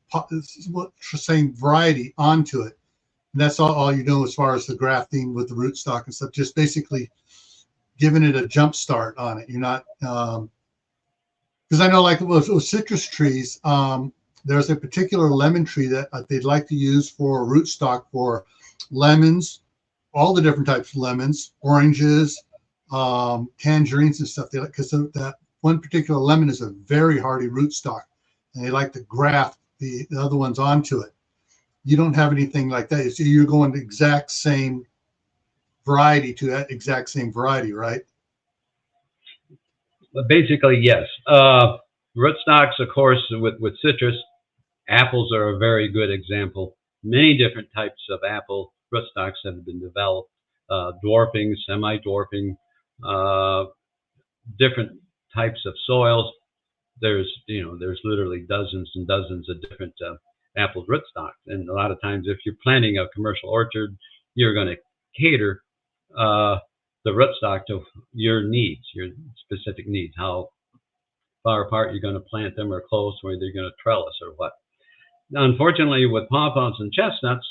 same variety onto it. And that's all you know as far as the grafting with the rootstock and stuff. Just basically giving it a jump start on it. You're not because I know, like with citrus trees, there's a particular lemon tree that they'd like to use for rootstock for lemons, all the different types of lemons, oranges, tangerines and stuff. They like, because that one particular lemon is a very hardy rootstock, and they like to graft the other ones onto it. You don't have anything like that. So you're going the exact same variety to that exact same variety, right? Basically, yes. Rootstocks, of course, with citrus, apples are a very good example. Many different types of apple rootstocks have been developed, dwarfing, semi-dwarfing, different types of soils. There's literally dozens and dozens of different apple rootstocks. And a lot of times, if you're planting a commercial orchard, you're going to cater the rootstock to your needs, your specific needs, how far apart you're going to plant them or close, whether you're going to trellis or what. Now, unfortunately, with pawpaws and chestnuts,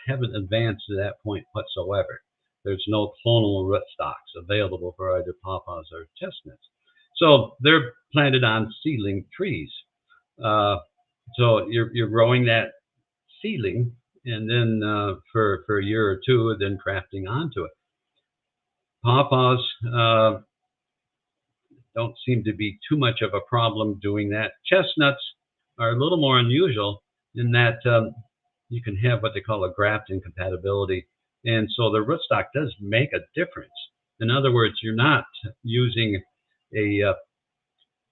haven't advanced to that point whatsoever. There's no clonal rootstocks available for either pawpaws or chestnuts. So they're planted on seedling trees. So you're growing that seedling, and then for a year or two, then grafting onto it. Pawpaws don't seem to be too much of a problem doing that. Chestnuts are a little more unusual in that you can have what they call a graft incompatibility, and so the rootstock does make a difference. In other words, you're not using a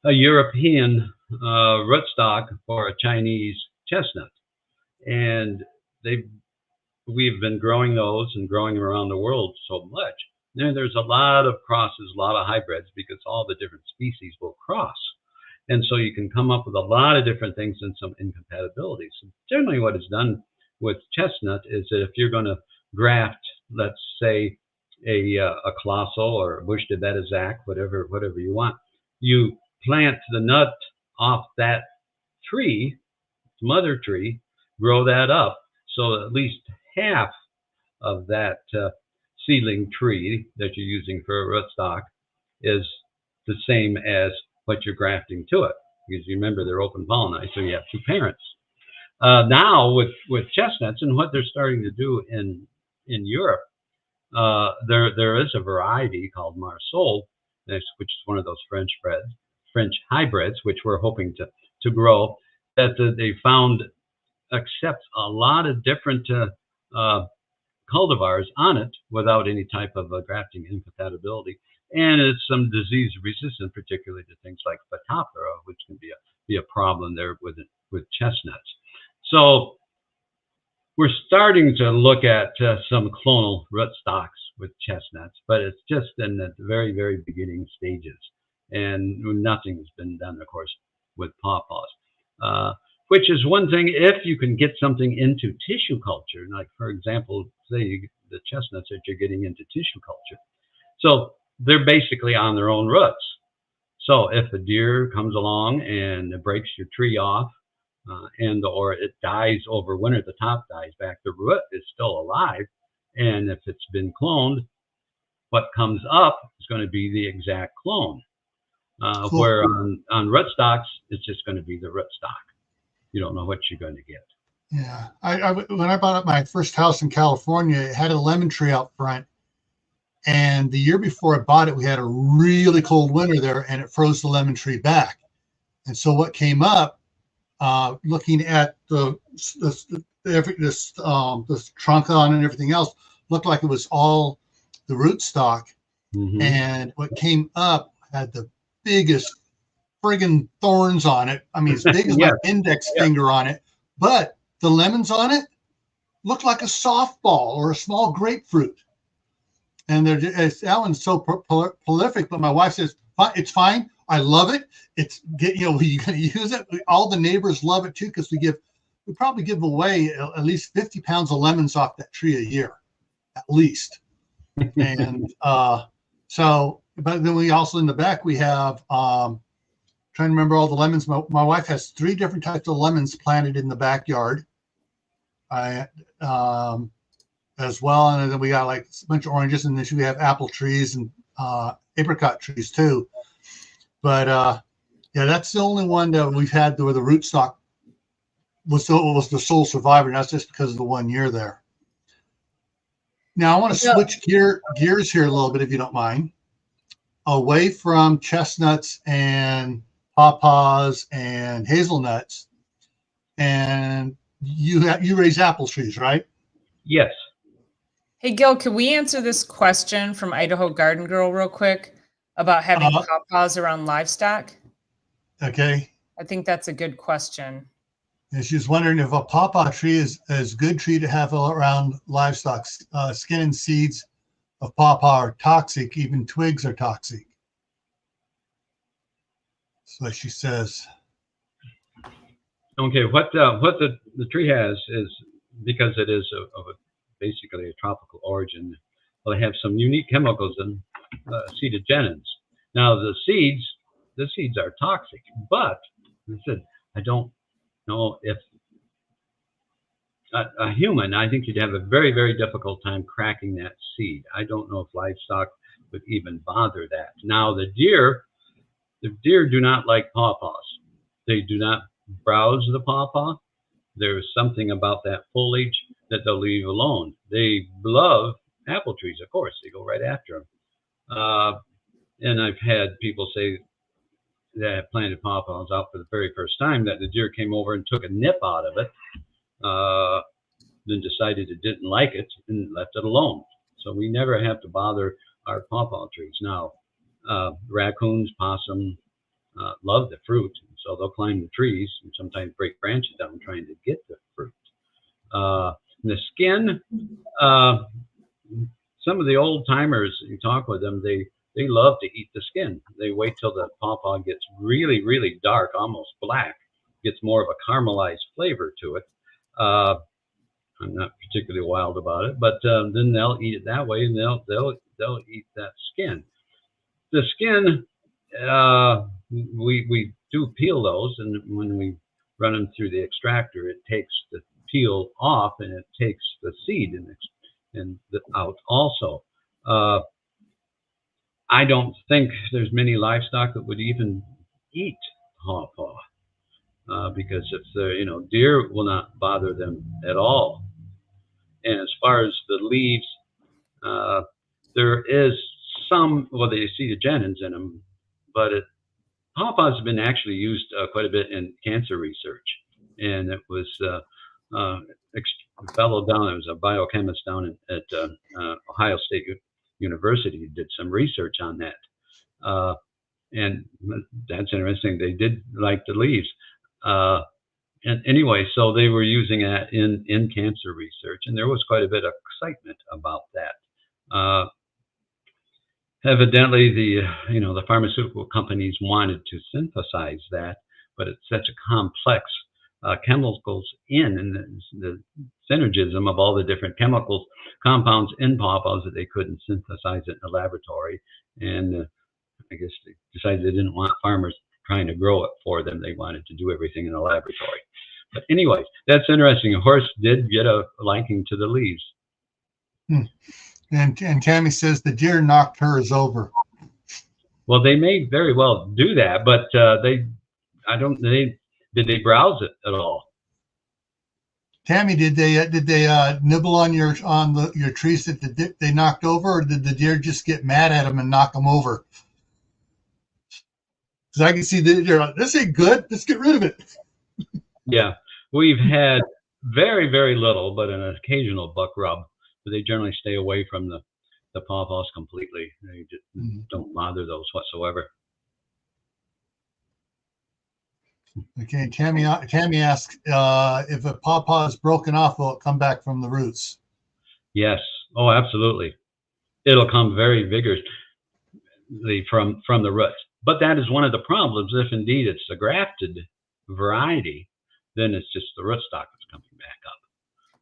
European rootstock for a Chinese chestnut, and we've been growing those and growing them around the world so much. There's a lot of crosses, a lot of hybrids, because all the different species will cross. And so you can come up with a lot of different things and some incompatibilities. So generally what is done with chestnut is that if you're going to graft, let's say, a colossal or a bush de Betazac, whatever you want, you plant the nut off that tree, mother tree, grow that up, so at least half of that seedling tree that you're using for a rootstock is the same as what you're grafting to it, because you remember they're open pollinized, so you have two parents. Now with chestnuts, and what they're starting to do in Europe, there is a variety called Marsol, which is one of those French hybrids, which we're hoping to grow, that they found accepts a lot of different cultivars on it without any type of grafting incompatibility, and it's some disease resistant, particularly to things like Phytophthora, which can be a problem there with chestnuts. So we're starting to look at some clonal rootstocks with chestnuts, but it's just in the very, very beginning stages, and nothing has been done, of course, with pawpaws. Which is one thing, if you can get something into tissue culture, like, for example, say the chestnuts that you're getting into tissue culture. So they're basically on their own roots. So if a deer comes along and it breaks your tree off, or it dies over winter, the top dies back, the root is still alive. And if it's been cloned, what comes up is going to be the exact clone. Cool. Where on rootstocks, it's just going to be the rootstock. You don't know what you're going to get. Yeah. When I bought up my first house in California, it had a lemon tree out front. And the year before I bought it, we had a really cold winter there, and it froze the lemon tree back. And so what came up, looking at this trunk on and everything else, looked like it was all the rootstock. Mm-hmm. And what came up had the biggest friggin' thorns on it. I mean, as big as my index finger on it, but the lemons on it looked like a softball or a small grapefruit. And that one's so prolific, but my wife says, it's fine. I love it. You're going to use it. All the neighbors love it too, because we probably give away at least 50 pounds of lemons off that tree a year, at least. And but then we also in the back, we have, trying to remember all the lemons. My wife has 3 different types of lemons planted in the backyard. as well. And then we got like a bunch of oranges, and then we have apple trees and apricot trees too. But yeah, that's the only one that we've had where the rootstock was the sole survivor. And that's just because of the 1 year there. Now I want to switch gears here a little bit, if you don't mind, away from chestnuts and pawpaws and hazelnuts. And you raise apple trees, right? Yes. Hey, Gil, could we answer this question from Idaho Garden Girl real quick about having pawpaws around livestock? Okay. I think that's a good question. And she's wondering if a pawpaw tree is a good tree to have around livestock. Skin and seeds of pawpaw are toxic. Even twigs are toxic. So she says. Okay, what the tree has is, because it is of basically a tropical origin, well, they have some unique chemicals in cetogenins. Now the seeds are toxic, but I said I don't know if a human, I think you'd have a very, very difficult time cracking that seed. I don't know if livestock would even bother that. Now the deer do not like pawpaws. They do not browse the pawpaw. There's something about that foliage that they'll leave alone. They love apple trees, of course. They go right after them. And I've had people say that have planted pawpaws out for the very first time that the deer came over and took a nip out of it, then decided it didn't like it and left it alone. So we never have to bother our pawpaw trees. Now, raccoons, possum love the fruit, so they'll climb the trees and sometimes break branches down trying to get the fruit. The skin, some of the old timers, you talk with them, they love to eat the skin. They wait till the pawpaw gets really, really dark, almost black, gets more of a caramelized flavor to it. I'm not particularly wild about it, but then they'll eat it that way, and they'll eat that skin. The skin, we do peel those, and when we run them through the extractor, it takes the peel off and it takes the seed out also. I don't think there's many livestock that would even eat pawpaw because if the deer will not bother them at all. And as far as the leaves, there is some, well, they see the cetogenins in them, but pawpaws have been actually used quite a bit in cancer research. And it was a fellow down, there was a biochemist down at Ohio State University who did some research on that. And that's interesting. They did like the leaves. And anyway, so they were using that in cancer research, and there was quite a bit of excitement about that. Evidently, the pharmaceutical companies wanted to synthesize that, but it's such a complex chemicals and the synergism of all the different chemicals compounds in pawpaws that they couldn't synthesize it in the laboratory, and I guess they decided they didn't want farmers trying to grow it for them. They wanted to do everything in the laboratory. But anyways, that's interesting. A horse did get a liking to the leaves. And Tammy says the deer knocked hers over. Well, they may very well do that, but did they browse it at all? Tammy, did they nibble on your trees that they knocked over, or did the deer just get mad at them and knock them over? Because I can see the deer like, this ain't good. Let's get rid of it. Yeah, we've had very, very little, but an occasional buck rub. But they generally stay away from the pawpaws completely. They just don't bother those whatsoever. Okay, Tammy asks if a pawpaw is broken off, will it come back from the roots? Yes. Oh, absolutely. It'll come very vigorously from the roots. But that is one of the problems. If indeed it's a grafted variety, then it's just the rootstock that's coming back up.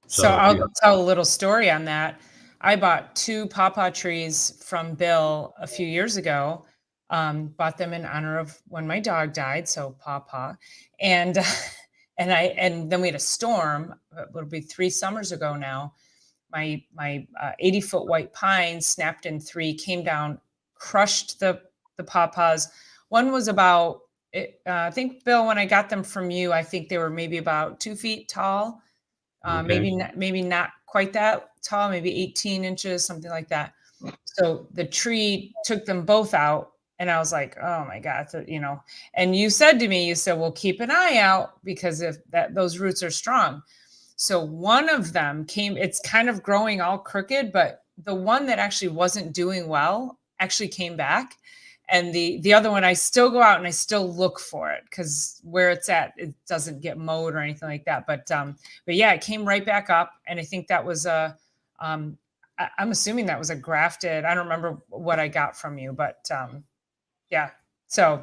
So I'll tell a little story on that. I bought 2 pawpaw trees from Bill a few years ago. Bought them in honor of when my dog died, so pawpaw. And and then we had a storm. It'll be 3 summers ago now. My 80-foot white pine snapped in 3, came down, crushed the pawpaws. One was about, I think, Bill, when I got them from you, I think they were maybe about 2 feet tall. Okay. Maybe not quite that tall, maybe 18 inches, something like that. So the tree took them both out, and I was like, oh my God, and you said to me, you said, well, keep an eye out, because if those roots are strong. So one of them it's kind of growing all crooked, but the one that actually wasn't doing well actually came back. And the other one, I still go out and I still look for it, because where it's at, it doesn't get mowed or anything like that. But yeah, it came right back up. And I think that was I'm assuming that was a grafted, I don't remember what I got from you, but yeah. So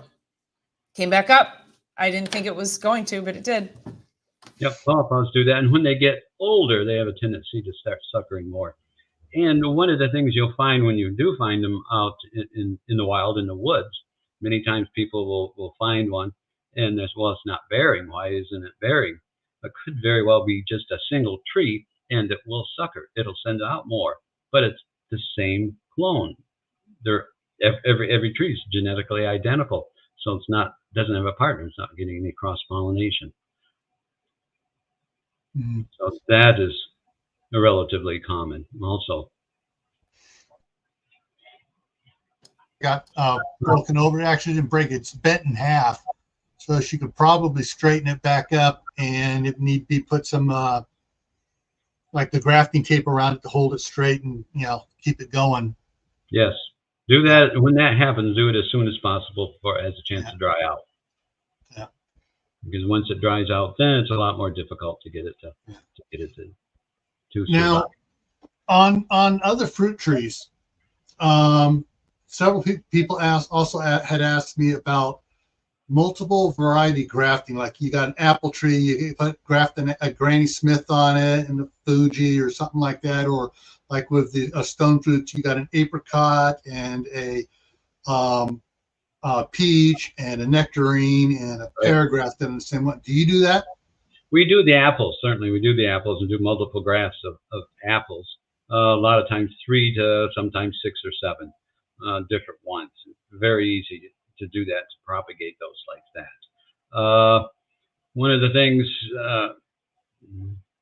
came back up. I didn't think it was going to, but it did. Yep, pawpaws do that. And when they get older, they have a tendency to start suckering more. And one of the things you'll find when you do find them out in the wild, in the woods, many times people will find one and there's, well, it's not bearing. Why isn't it bearing? It could very well be just a single tree, and it will sucker. It'll send out more, but it's the same clone. Every tree is genetically identical, so it's not, doesn't have a partner. It's not getting any cross pollination. So that is relatively common also. Got broken over. It actually didn't break. It's bent in half. So she could probably straighten it back up, and if need be, put some like the grafting tape around it to hold it straight and, keep it going. Yes. Do that. When that happens, do it as soon as possible before it has a chance to dry out. Yeah. Because once it dries out, then it's a lot more difficult to get it to survive. Now, on other fruit trees, several people had asked me about multiple variety grafting. Like, you got an apple tree, you graft a Granny Smith on it, and a Fuji or something like that, or like with the stone fruits, you got an apricot and a peach and a nectarine and a pear grafted in the same one. Do you do that? We do the apples, certainly. We do the apples and do multiple grafts of apples. A lot of times 3 to sometimes 6 or 7 different ones. Very easy to do that, to propagate those like that. One of the things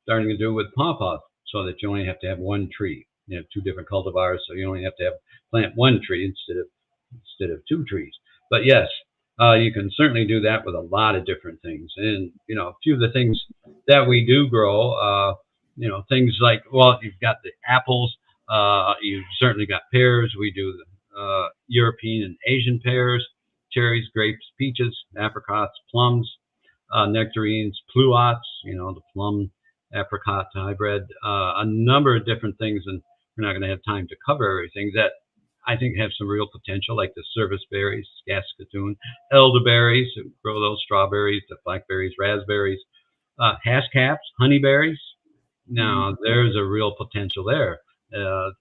starting to do with pawpaw, so that you only have to have one tree. You have 2 different cultivars, so you only have to plant one tree instead of 2 trees. But yes, you can certainly do that with a lot of different things. And a few of the things that we do grow, things like, well, you've got the apples, you've certainly got pears. We do the European and Asian pears, cherries, grapes, peaches, apricots, plums, nectarines, pluots, the plum apricot hybrid, a number of different things. And we're not going to have time to cover everything that I think have some real potential, like the service berries, Saskatoon, elderberries, grow those, strawberries, the blackberries, raspberries, haskcaps, honeyberries. Now, there's a real potential there. A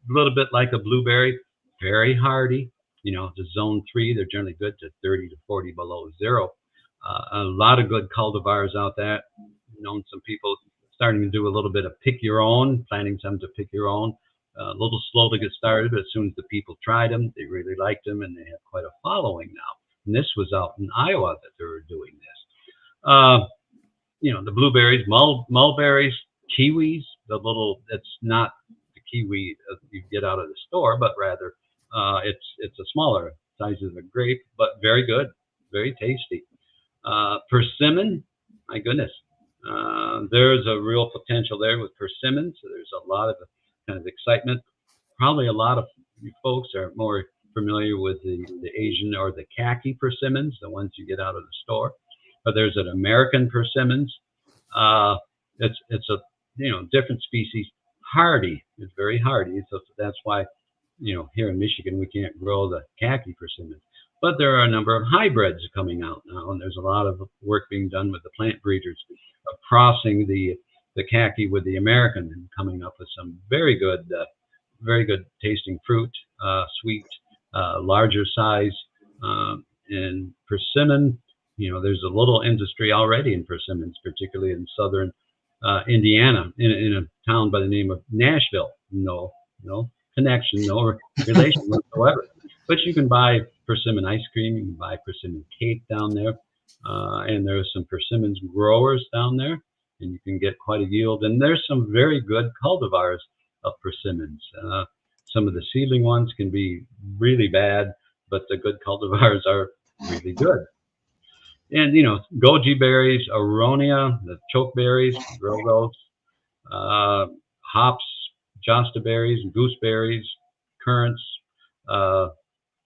little bit like a blueberry, very hardy. To zone 3, they're generally good to 30 to 40 below zero. A lot of good cultivars out there. Known some people starting to do a little bit of pick your own, planting some to pick your own. A little slow to get started, but as soon as the people tried them, they really liked them, and they have quite a following now. And this was out in Iowa that they were doing this. The blueberries, mulberries, kiwis, it's not the kiwi you get out of the store, but rather it's a smaller size of a grape, but very good, very tasty. Persimmon, my goodness, there's a real potential there with persimmons. So there's a lot of kind of excitement. Probably a lot of you folks are more familiar with the Asian or the khaki persimmons, the ones you get out of the store. But there's an American persimmons. It's a different species. Hardy, it's very hardy. So that's why here in Michigan we can't grow the khaki persimmons. But there are a number of hybrids coming out now, and there's a lot of work being done with the plant breeders of crossing the khaki with the American and coming up with some very good tasting fruit, sweet, larger size. And persimmon, there's a little industry already in persimmons, particularly in southern Indiana, in a town by the name of Nashville. No connection, no relation whatsoever. But you can buy persimmon ice cream, you can buy persimmon cake down there, and there's some persimmons growers down there, and you can get quite a yield. And there's some very good cultivars of persimmons. Some of the seedling ones can be really bad, but the good cultivars are really good. And, goji berries, aronia, the chokeberries, grow those, hops, josta berries, gooseberries, currants,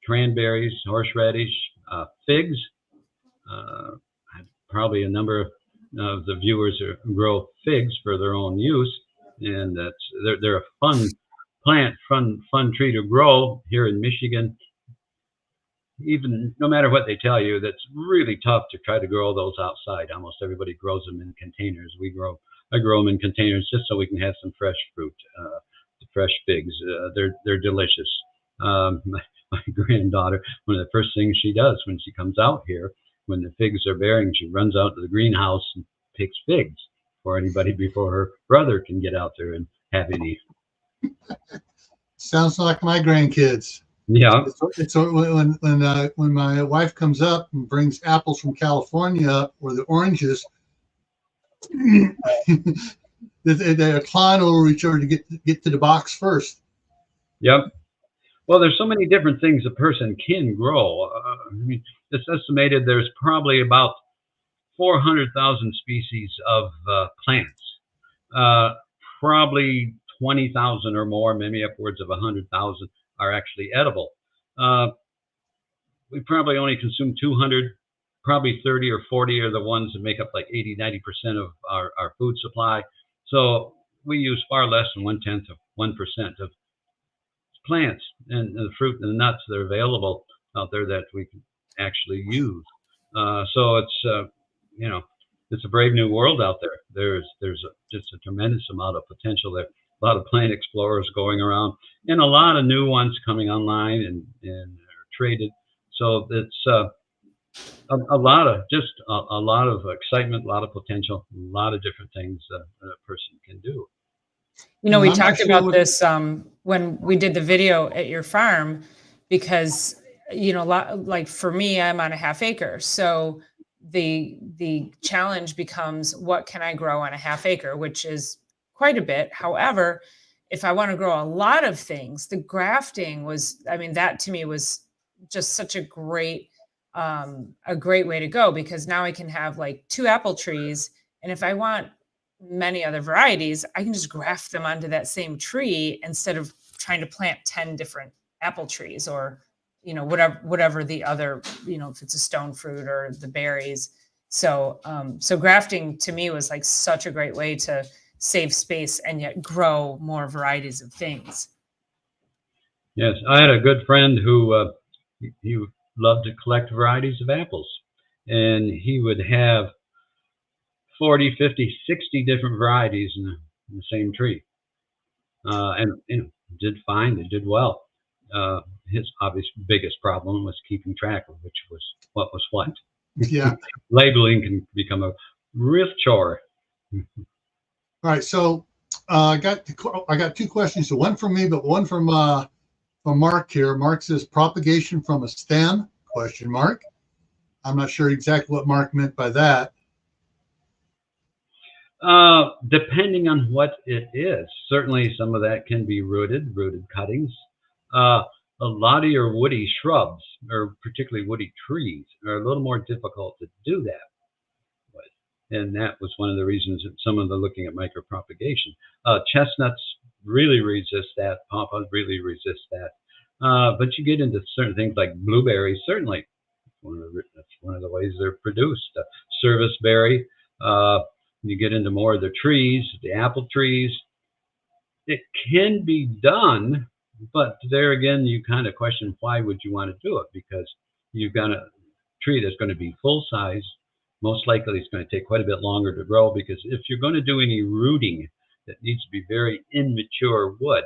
cranberries, horseradish, figs. Probably a number of the viewers grow figs for their own use, and they're a fun plant, fun tree to grow here in Michigan. Even no matter what they tell you, that's really tough to try to grow those outside. Almost everybody grows them in containers. I grow them in containers just so we can have some fresh fruit, fresh figs. They're delicious. My granddaughter, one of the first things she does when she comes out here, when the figs are bearing, she runs out to the greenhouse and picks figs before her brother can get out there and have any. Sounds like my grandkids. Yeah. It's when my wife comes up and brings apples from California up, or the oranges, they climb over each other to get to the box first. Yep. Well, there's so many different things a person can grow. It's estimated there's probably about 400,000 species of plants. Probably 20,000 or more, maybe upwards of 100,000 are actually edible. We probably only consume 200, probably 30 or 40 are the ones that make up like 80-90% of our food supply. So we use far less than 1/10 of 1% of plants and the fruit and the nuts that are available out there that we can actually use. So it's it's a brave new world out there. There's just a tremendous amount of potential there. A lot of plant explorers going around, and a lot of new ones coming online and are traded. So it's a lot of excitement, a lot of potential, a lot of different things that a person can do. We talked about this when we did the video at your farm, because like for me, I'm on a half acre, so the challenge becomes, what can I grow on a half acre, which is quite a bit. However, if I want to grow a lot of things, the grafting that to me was just such a great way to go, because now I can have like 2 apple trees, and if I want many other varieties, I can just graft them onto that same tree instead of trying to plant 10 different apple trees, or whatever the other, if it's a stone fruit or the berries. So grafting to me was like such a great way to save space and yet grow more varieties of things. Yes, I had a good friend who he loved to collect varieties of apples, and he would have 40, 50, 60 different varieties in the same tree. And did fine, they did well. His obvious biggest problem was keeping track of which was what. Yeah. Labeling can become a real chore. All right, so I got 2 questions. So one from me, but one from Mark here. Mark says, propagation from a stem? ? I'm not sure exactly what Mark meant by that. Depending on what it is, certainly some of that can be rooted cuttings. A lot of your woody shrubs, or particularly woody trees, are a little more difficult to do that with. And that was one of the reasons that some of the looking at micropropagation. Chestnuts really resist that. Pawpaws really resist that. But you get into certain things like blueberries, certainly. That's one of the ways they're produced. Service berry. You get into more of the trees, the apple trees. It can be done, but there again, you kind of question, why would you want to do it? Because you've got a tree that's going to be full size. Most likely it's going to take quite a bit longer to grow, because if you're going to do any rooting, that needs to be very immature wood.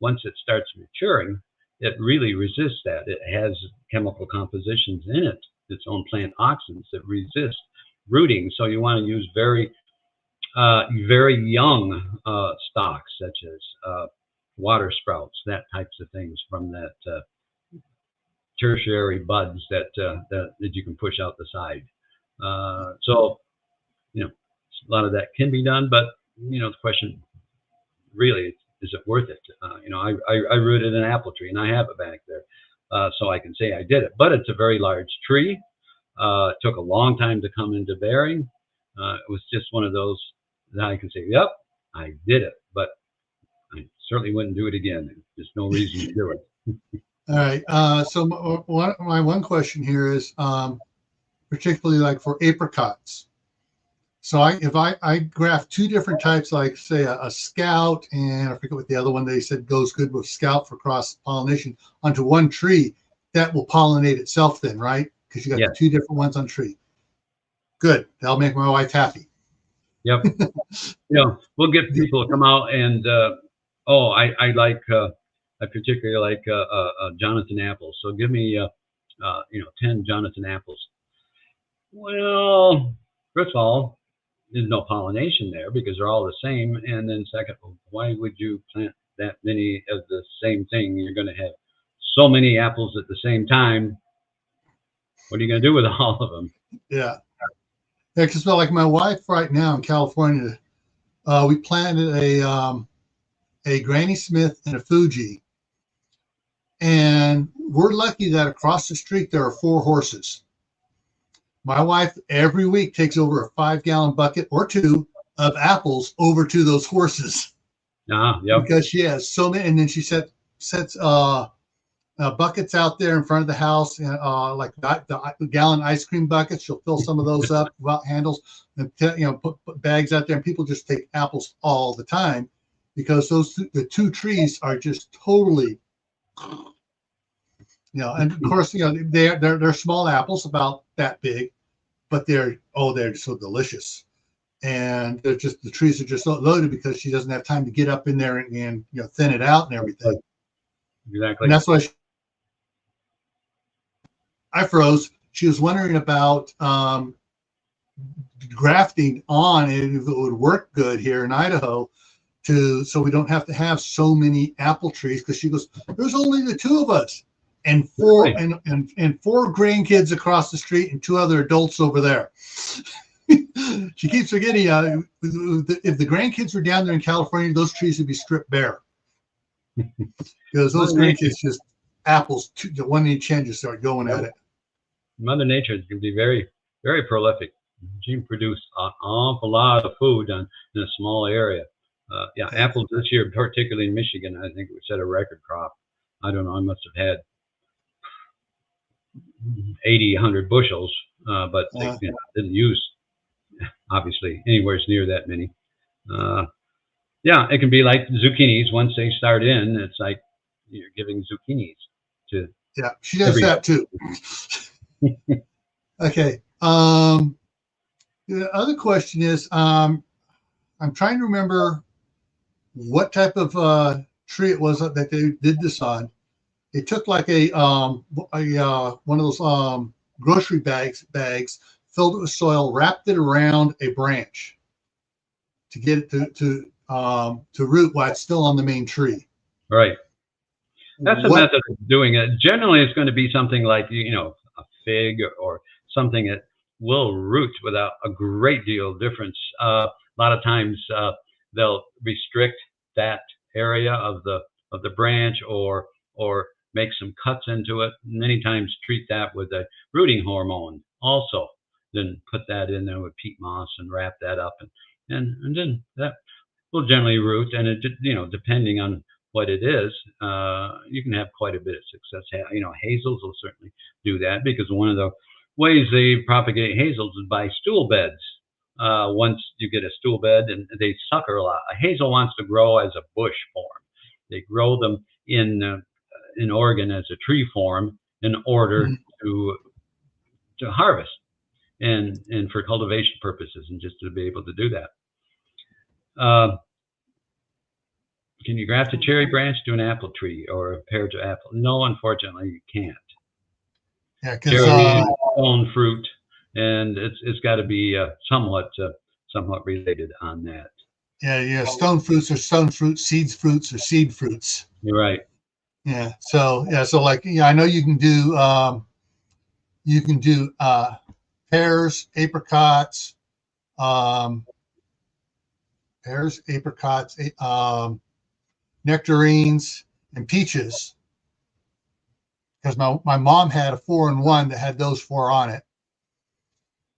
Once it starts maturing, it really resists that. It has chemical compositions in it its own plant oxidants that resist rooting. So you want to use very young stocks, such as water sprouts, that types of things from that tertiary buds that you can push out the side. So, you know, a lot of that can be done, but you know, the question really is it worth it? You know, I rooted an apple tree, and I have it back there, so I can say I did it. But it's a very large tree. It took a long time to come into bearing. It was just one of those that I can say, yep, I did it, but I certainly wouldn't do it again. There's no reason to do it. All right. So my one question here is particularly like for apricots. So if I graft two different types, like say a scout and I forget what the other one they said goes good with scout for cross pollination onto one tree, that will pollinate itself then, right? Because you got the two different ones on tree. Good. That'll make my wife happy. Yep. You know, we'll get people to come out and I like I particularly like Jonathan apples. So give me you know, 10 Jonathan apples. Well, first of all, there's no pollination there because they're all the same. And then second, why would you plant that many of the same thing? You're going to have so many apples at the same time. What are you going to do with all of them? Yeah. Because like my wife right now in California, we planted a Granny Smith and a Fuji. And we're lucky that across the street there are 4 horses. My wife every week takes over a 5-gallon bucket or 2 of apples over to those horses. Yep. Because she has so many, and then she sets buckets out there in front of the house, and like the gallon ice cream buckets. She'll fill some of those up without handles, and you know, put bags out there, and people just take apples all the time because the 2 trees are just totally, you know. And of course, you know, they're small apples about that big, but they're so delicious. And they're just, the trees are just loaded because she doesn't have time to get up in there and you know, thin it out and everything. Exactly. And that's why I froze. She was wondering about grafting on, and if it would work good here in Idaho, so we don't have to have so many apple trees. Because she goes, there's only the 2 of us, and 4 and 4 grandkids across the street, and 2 other adults over there. She keeps forgetting, if the grandkids were down there in California, those trees would be stripped bare. Because those grandkids just apples, 1 in each hand, just start going at it. Mother Nature can be very, very prolific. She can produce an awful lot of food in a small area. Yeah, apples this year, particularly in Michigan, I think we set a record crop. I don't know, I must have had 80, 100 bushels, but they, you know, didn't use obviously anywhere near that many. Yeah, it can be like zucchinis. Once they start in, it's like you're giving zucchinis to. Yeah, she does that too. Okay. The other question is, I'm trying to remember what type of tree it was that they did this on. It took like one of those grocery bags, filled it with soil, wrapped it around a branch to get it to root while it's still on the main tree. Right. That's a method of doing it. Generally, it's going to be something like, you know, a fig or something that will root without a great deal of difference. A lot of times they'll restrict that area of the branch or make some cuts into it. Many times treat that with a rooting hormone also. Then put that in there with peat moss and wrap that up, and then that will generally root. And it, you know, depending on what it is, you can have quite a bit of success. You know, hazels will certainly do that, because one of the ways they propagate hazels is by stool beds. Once you get a stool bed, and they sucker a lot. A hazel wants to grow as a bush form. They grow them in Oregon as a tree form in order to harvest and for cultivation purposes, and just to be able to do that. Can you graft a cherry branch to an apple tree or a pear to apple? No, unfortunately, you can't. Yeah, because stone fruit, and it's got to be somewhat related on that. Yeah, yeah. Stone fruits are stone fruits, fruits are seed fruits. You're right. Yeah. So yeah. So like, I know you can do pears, apricots, um, nectarines, and peaches. Because my mom had a 4-in-1 that had those 4 on it,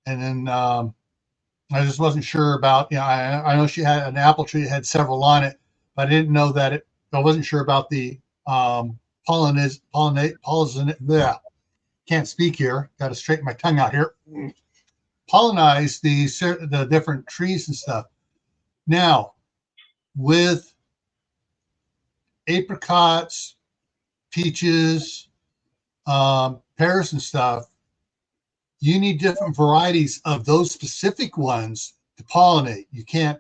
and then I just wasn't sure about. I know she had an apple tree that had several on it, but I didn't know that I wasn't sure about the yeah, can't speak here. Got to straighten my tongue out here. Pollinize the different trees and stuff. Now, with apricots, peaches, pears and stuff, you need different varieties of those specific ones to pollinate. You can't,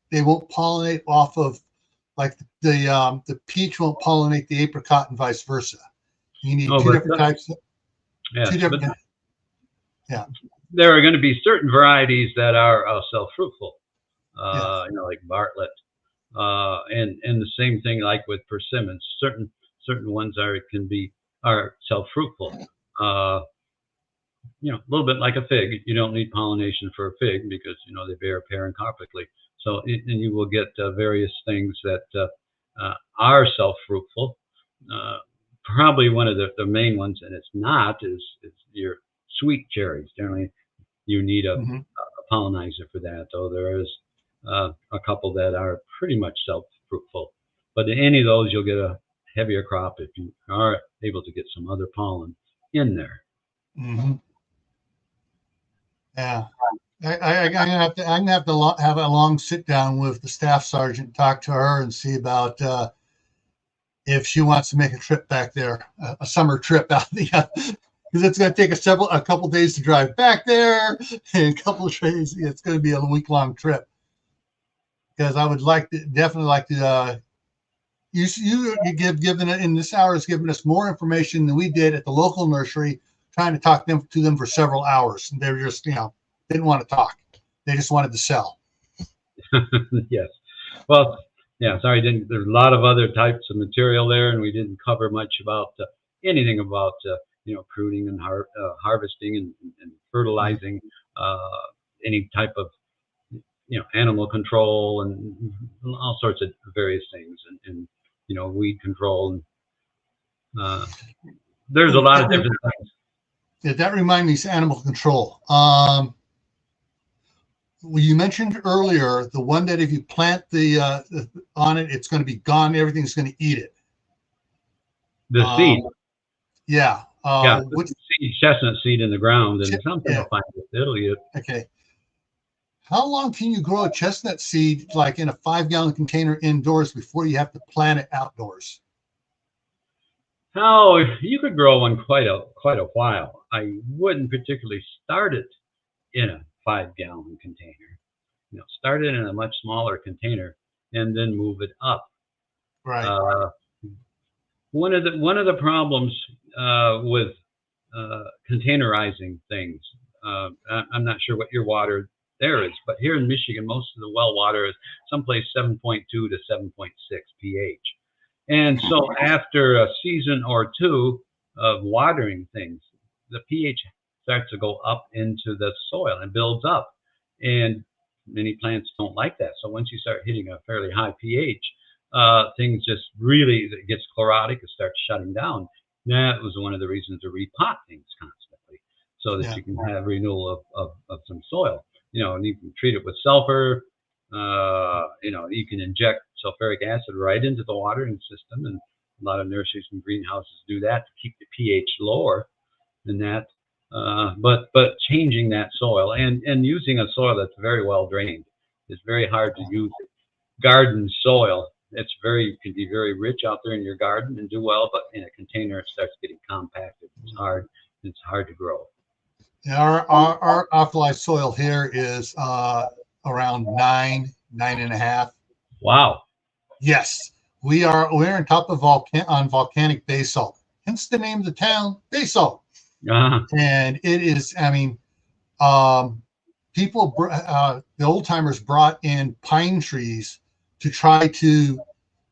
they won't pollinate off of, like the peach won't pollinate the apricot and vice versa. You need two different types. Yes, two different, yeah. There are going to be certain varieties that are self-fruitful, Yes. like Bartlett, and the same thing like with persimmons. Certain ones are self-fruitful. A little bit like a fig. You don't need pollination for a fig because they bear parenchypically. So and you will get various things that are self-fruitful. Probably one of the main ones, and it's not, is your sweet cherries. Generally, you need a pollinizer for that. Though there is a couple that are pretty much self-fruitful, but in any of those, you'll get a heavier crop if you are able to get some other pollen in there. Mm-hmm. Yeah, I'm gonna have to have a long sit down with the staff sergeant, talk to her, and see about if she wants to make a trip back there, a summer trip out there, because it's going to take a couple days to drive back there, and a couple of days. It's going to be a week-long trip. Because I would definitely like to. You given it in this hour has given us more information than we did at the local nursery, trying to talk to them for several hours, and they were just didn't want to talk. They just wanted to sell. Yes. Well, yeah. Sorry, there's a lot of other types of material there, and we didn't cover much about anything about pruning and harvesting and fertilizing, any type of animal control and all sorts of various things, and weed control. And there's a lot of different things. Yeah, that reminds me of animal control. Well, you mentioned earlier the one that if you plant the on it, it's going to be gone. Everything's going to eat it. The seed. Yeah. Chestnut seed in the ground, and something will find it. It'll eat it. Okay. How long can you grow a chestnut seed, like in a 5-gallon container indoors, before you have to plant it outdoors? Oh, you could grow one quite a while. I wouldn't particularly start it in a 5-gallon container. Start it in a much smaller container and then move it up. Right. One of the problems with containerizing things, I'm not sure what your water there is, but here in Michigan, most of the well water is someplace 7.2 to 7.6 pH. And so after a season or two of watering things, the pH starts to go up into the soil and builds up. And many plants don't like that. So once you start hitting a fairly high pH, things just really, it gets chlorotic, it starts shutting down. That was one of the reasons to repot things constantly, so that you can have renewal of some soil. And you can treat it with sulfur. You can inject sulfuric acid right into the watering system, and a lot of nurseries and greenhouses do that to keep the pH lower than that. But changing that soil and using a soil that's very well drained is very hard to use. Garden soil, can be very rich out there in your garden and do well, but in a container it starts getting compacted. It's hard to grow. Our alkali soil here is around 9.5. Wow. Yes, we're on top of volcanic basalt. Hence the name of the town, Basalt. And it is, I mean, people, the old timers brought in pine trees to try to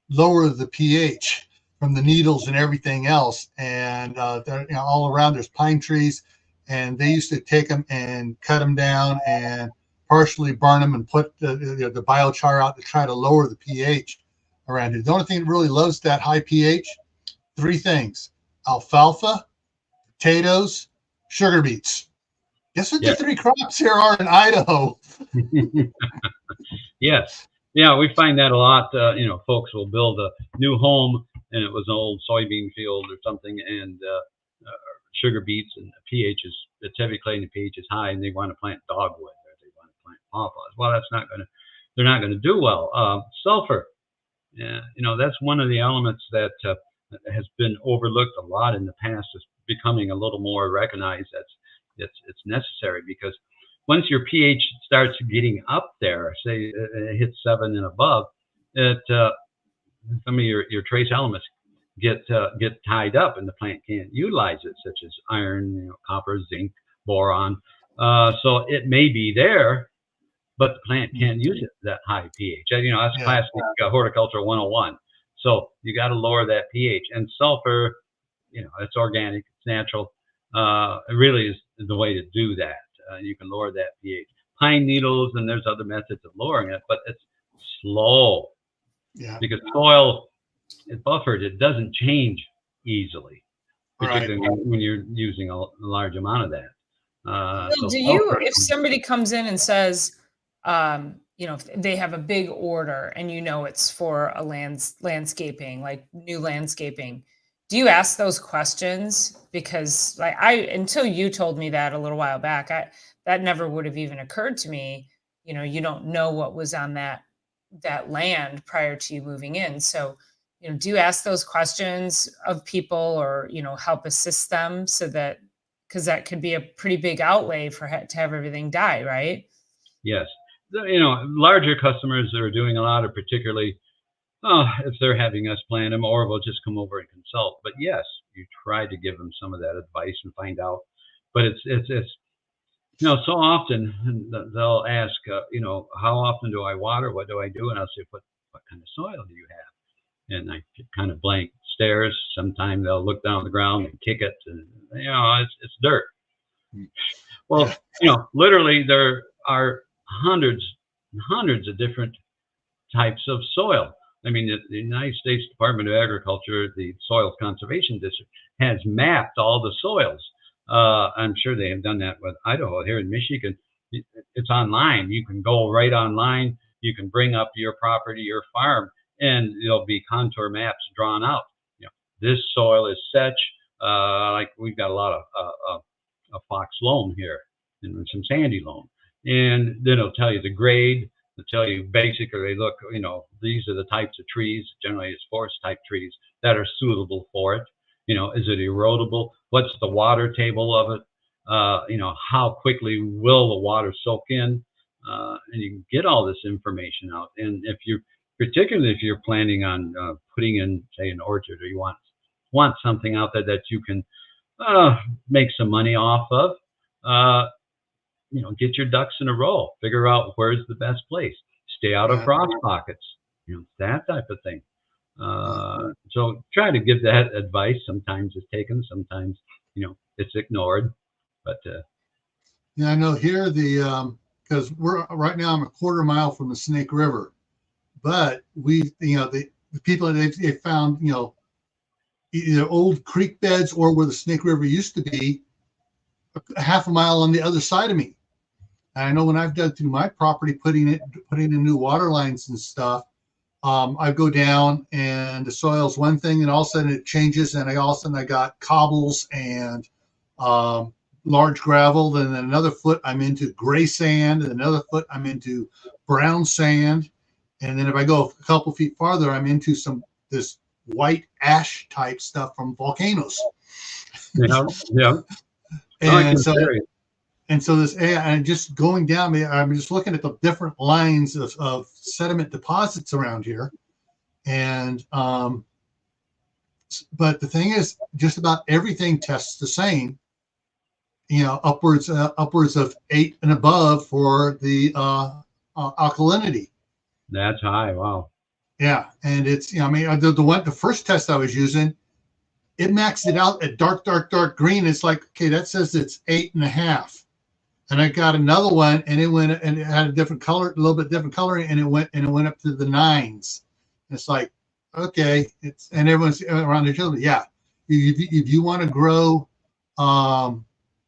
lower the pH from the needles and everything else. And all around there's pine trees, and they used to take them and cut them down and partially burn them and put the biochar out to try to lower the pH around it. The only thing that really loves that high pH, three things: alfalfa, potatoes, sugar beets. Guess what the three crops here are in Idaho? Yes. Yeah, we find that a lot. Folks will build a new home, and it was an old soybean field or something, and sugar beets, and the pH is, it's heavy clay and the pH is high, and they want to plant dogwood or they want to plant pawpaws. Well, they're not going to do well. Sulfur, that's one of the elements that has been overlooked a lot in the past. Is becoming a little more recognized. It's necessary, because once your pH starts getting up there, say it hits 7 and above, some of your trace elements get tied up, and the plant can't utilize it, such as iron, copper, zinc, boron. So it may be there, but the plant can't use it that high pH. That's classic horticulture 101. So you got to lower that pH. And sulfur, it's organic, it's natural. It really is the way to do that. You can lower that pH. Pine needles, and there's other methods of lowering it, but it's slow. Yeah. Because soil is buffered, it doesn't change easily, particularly when you're using a large amount of that. If somebody comes in and says, if they have a big order and it's for a landscaping, like new landscaping, do you ask those questions? Because until you told me that a little while back, that never would have even occurred to me. You don't know what was on that land prior to you moving in. So, do you ask those questions of people, or, help assist them, so that, because that could be a pretty big outlay to have everything die, right? Yes. Larger customers that are doing a lot of, particularly, if they're having us plan them, or we'll just come over and consult. But yes, you try to give them some of that advice and find out. But it's so often they'll ask, how often do I water? What do I do? And I'll say, what kind of soil do you have? And I get kind of blank stares. Sometimes they'll look down on the ground and kick it, and it's dirt. Well, literally there are hundreds and hundreds of different types of soil. I mean, the United States Department of Agriculture, the Soils Conservation District, has mapped all the soils. I'm sure they have done that with Idaho. Here in Michigan, it's online. You can go right online. You can bring up your property, your farm, and there'll be contour maps drawn out. This soil is such, like we've got a lot of fox loam here and some sandy loam. And then it'll tell you the grade. They'll tell you basically, look, these are the types of trees, generally it's forest type trees, that are suitable for it. Is it erodible? What's the water table of it? How quickly will the water soak in? And you can get all this information out. And particularly if you're planning on putting in, say, an orchard, or you want something out there that you can make some money off of, get your ducks in a row. Figure out where's the best place. Stay out of frost pockets. That type of thing. So try to give that advice. Sometimes it's taken. Sometimes it's ignored. But I know here because right now I'm a quarter mile from the Snake River, but the people they found either old creek beds or where the Snake River used to be, a half a mile on the other side of me. And I know when I've done through my property, putting in new water lines and stuff, I go down and the soil's one thing, and all of a sudden it changes, and all of a sudden I got cobbles and large gravel. And then another foot I'm into gray sand, and another foot I'm into brown sand, and then if I go a couple feet farther, I'm into this white ash type stuff from volcanoes. Yeah. And so this, and just going down, I'm just looking at the different lines of sediment deposits around here. And, but the thing is, just about everything tests the same. upwards of 8 and above for the alkalinity. That's high. Wow. Yeah, and it's the first test I was using, it maxed it out at dark green. It's like, okay, that says it's 8.5. And I got another one, and it had a different color, a little bit different coloring, and it went up to the 9s. It's like, okay, and everyone's around their children. Yeah, if you want to grow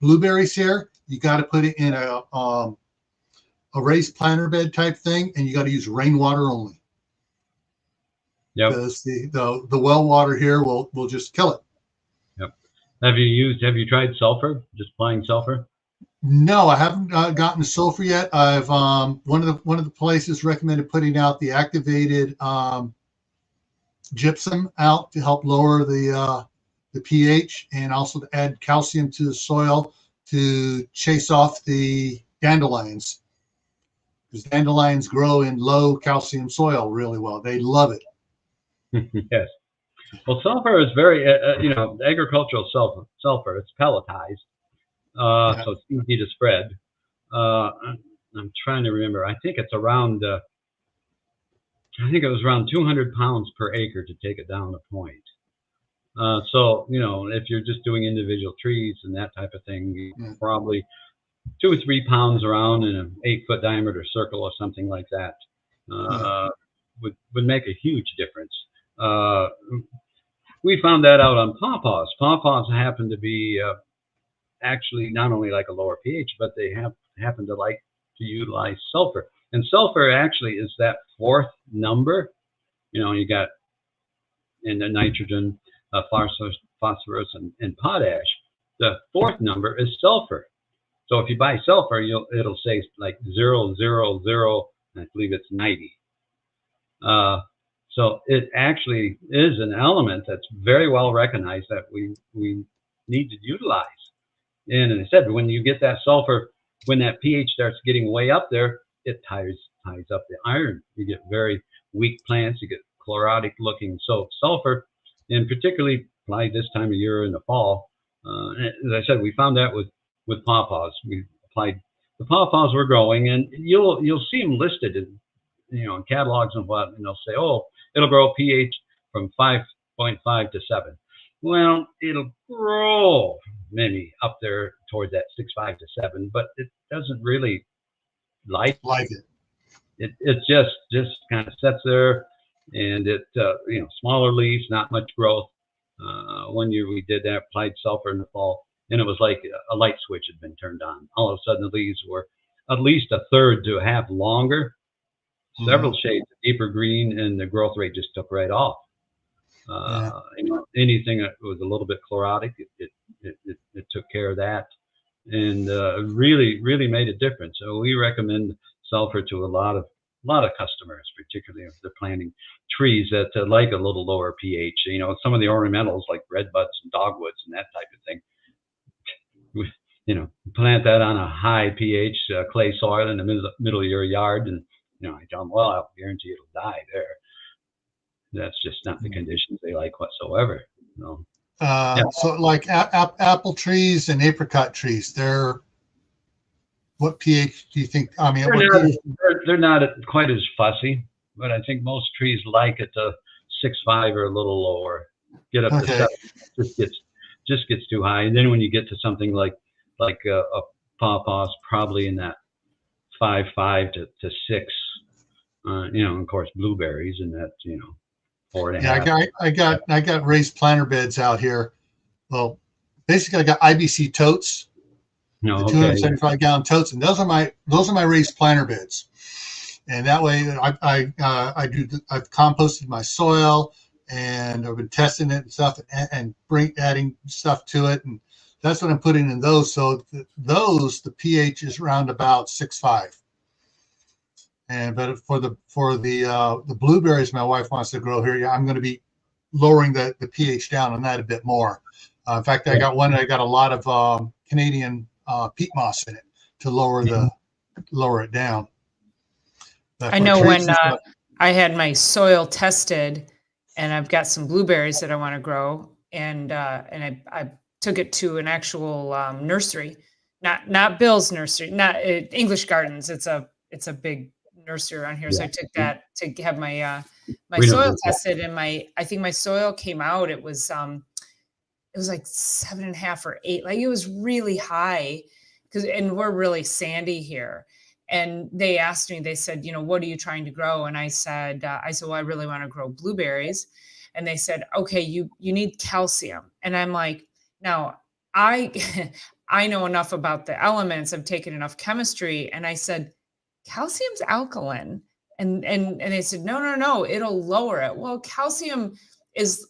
blueberries here, you got to put it in a raised planter bed type thing, and you got to use rainwater only. Yep. Because the well water here will just kill it. Yep. Have you tried sulfur? Just applying sulfur? No, I haven't gotten sulfur yet. I've one of the places recommended putting out the activated gypsum out to help lower the pH, and also to add calcium to the soil to chase off the dandelions, because dandelions grow in low calcium soil really well. They love it. Yes. Well, sulfur is very, agricultural sulfur. It's pelletized, so it's easy to spread. I'm trying to remember. I think it's around. I think it was around 200 pounds per acre to take it down a point. So if you're just doing individual trees and that type of thing, probably 2 or 3 pounds around in an 8-foot diameter circle or something like that would make a huge difference. We found that out on pawpaws. Pawpaws happen to be actually not only like a lower pH, but they happen to like to utilize sulfur. And sulfur actually is that 4th number. You got in the nitrogen, phosphorus, and potash. The 4th number is sulfur. So if you buy sulfur, it'll say like 000, and I believe it's 90. So it actually is an element that's very well recognized that we need to utilize. And as I said, when you get that sulfur, when that pH starts getting way up there, it ties up the iron. You get very weak plants. You get chlorotic looking. So sulfur, and particularly applied this time of year in the fall. As I said, we found that with pawpaws. We applied the pawpaws we're growing, and you'll see them listed in in catalogs and what, and they'll say, oh, it'll grow pH from 5.5 to 7. Well, it'll grow maybe up there towards that 6.5 to 7, but it doesn't really like it. It just kind of sits there, and it smaller leaves, not much growth. One year we did that, applied sulfur in the fall, and it was like a light switch had been turned on. All of a sudden, the leaves were at least a third to a half longer, several shades of deeper green, and the growth rate just took right off. Anything that was a little bit chlorotic, it took care of that, and really made a difference. So we recommend sulfur to a lot of customers, particularly if they're planting trees that like a little lower pH. Some of the ornamentals like redbuds and dogwoods and that type of thing. Plant that on a high pH clay soil in the middle of your yard, and I tell them, well, I'll guarantee it'll die there. That's just not the conditions they like whatsoever. So like apple trees and apricot trees, what pH do you think? I mean, they're not quite as fussy, but I think most trees like it to 6.5 or a little lower. Get up to 7, just gets too high. And then when you get to something like a pawpaws, probably in that 5.5 to 6. Of course, blueberries and that 4.5. Yeah, I got raised planter beds out here. Well, basically, I got IBC totes. 275 gallon totes, and those are my raised planter beds. And that way, I've composted my soil, and I've been testing it and stuff, and adding stuff to it, and that's what I'm putting in those. So the pH is around about 6.5. But for the blueberries my wife wants to grow here, I'm going to be lowering the pH down on that a bit more. In fact, I got one that I got a lot of Canadian peat moss in it to lower it down. I know when I had my soil tested, and I've got some blueberries that I want to grow, and I took it to an actual nursery, not Bill's nursery, not English Gardens. It's a big nursery around here. So I took that to have my my We don't soil do that. tested, and I think my soil came out. It was like 7.5 or 8. Like it was really high and we're really sandy here. And they asked me, they said, what are you trying to grow? And I said, well, I really want to grow blueberries. And they said, okay, you need calcium. And I'm like, now I, I know enough about the elements. I've taken enough chemistry. And I said, calcium's alkaline. And they said, no, it'll lower it. Well,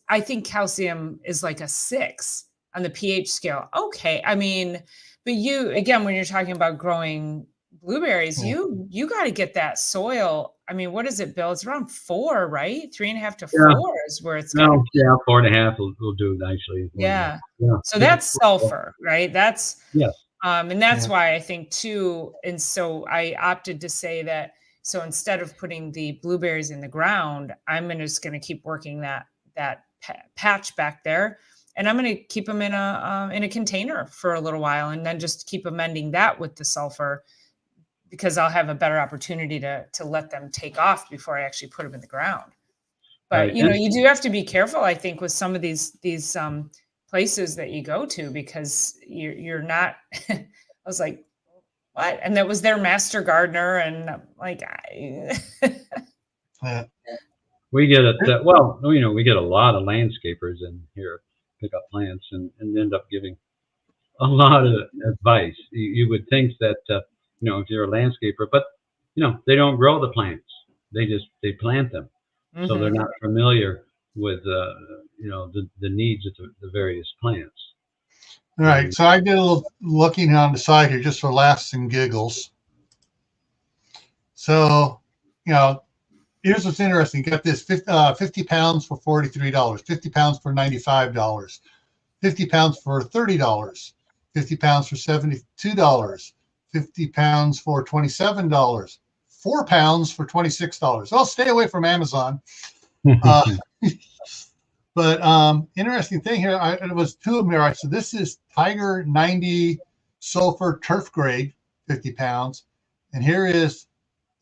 I think calcium is like a 6 on the pH scale. Okay. I mean, but again, when you're talking about growing blueberries, you got to get that soil. I mean, what is it, Bill? It's around 4, right? 3.5 to 4 is where it's got. Yeah, 4.5 will do nicely. Yeah. Yeah. So that's sulfur, right? That's yes. And that's why I think too. And so I opted to say that. So instead of putting the blueberries in the ground, I'm just going to keep working that patch back there, and I'm going to keep them in a container for a little while, and then just keep amending that with the sulfur, because I'll have a better opportunity to let them take off before I actually put them in the ground. But Right. you do have to be careful, I think, with some of these places that you go to, because you're not. I was like, what? And that was their master gardener, and I'm like, Yeah. We get it. We get a lot of landscapers in here pick up plants and end up giving a lot of advice. You would think that if you're a landscaper, but they don't grow the plants. They plant them, so they're not familiar with the needs of the various plants. All right. So I did a little looking on the side here just for laughs and giggles. So, here's what's interesting. You got this 50 pounds for $43, 50 pounds for $95, 50 pounds for $30, 50 pounds for $72, 50 pounds for $27, 4 pounds for $26. Well, stay away from Amazon. But interesting thing here, it was 2 of them here. So this is Tiger 90 sulfur turf grade, 50 pounds. And here is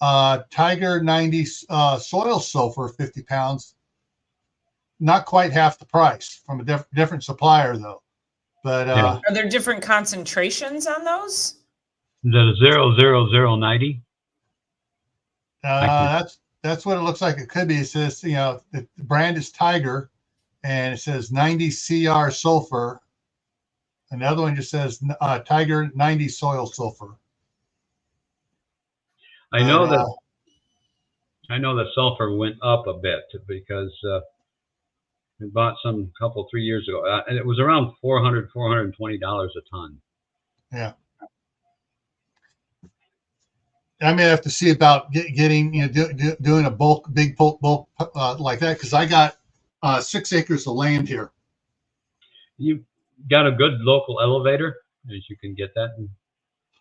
Tiger 90 soil sulfur, 50 pounds. Not quite half the price, from a different supplier, though. But are there different concentrations on those? The 00090. That's what it looks like. It could be. It says, the brand is Tiger, and it says 90 CR sulfur. Another one just says Tiger 90 soil sulfur. I know that sulfur went up a bit because we bought some couple 3 years ago, and it was around $420 a ton. Yeah. I may have to see about getting doing a big bulk like that, because I got 6 acres of land here. You got a good local elevator, as you can get that.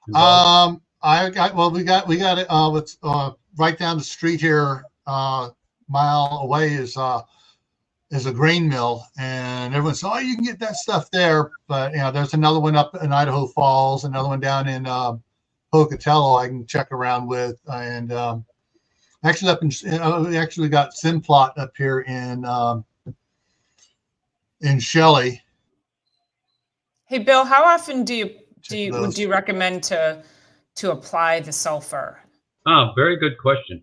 We got it. It's right down the street here, mile away is a grain mill, and everyone says, "Oh, you can get that stuff there." But there's another one up in Idaho Falls, another one down in Pocatello I can check around with, and actually we actually got Simplot up here in Shelley. Hey, Bill, how often would you recommend to apply the sulfur? Oh, very good question.